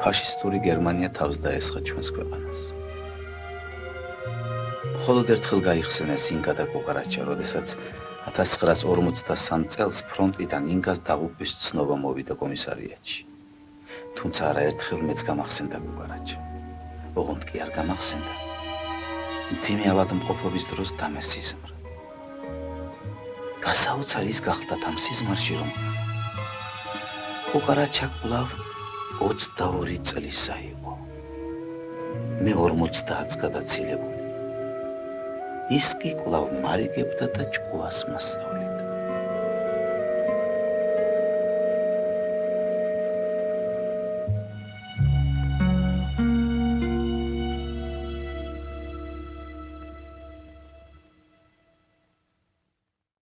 ფაშისტური გერმანია თავს დაესხა ჩვენს ქვეყანას. მხოლოდ ერთხელ გაიხსენეს ინგა და კუკარაჩა, როდესაც 1943 წელს ფრონტიდან ინგას დაღუპვის ცნობა მოვიდა კომისარიატში. თუმცა არაერთხელ მეც გამახსენდა კუკარაჩა. ოღონდ კი არ გამახსენდა. მძიმე ავადმყოფობის დროს დამესიზმრა. გასაოცარი ის გახდათ ამ სიზმარში, რომ კუკარაჩა კვლავ 22 წლისა იყო. მე 50-ს გადაცილებული. ის კი კვლავ მარიგებდა და ჭკუას მასწავლიდა.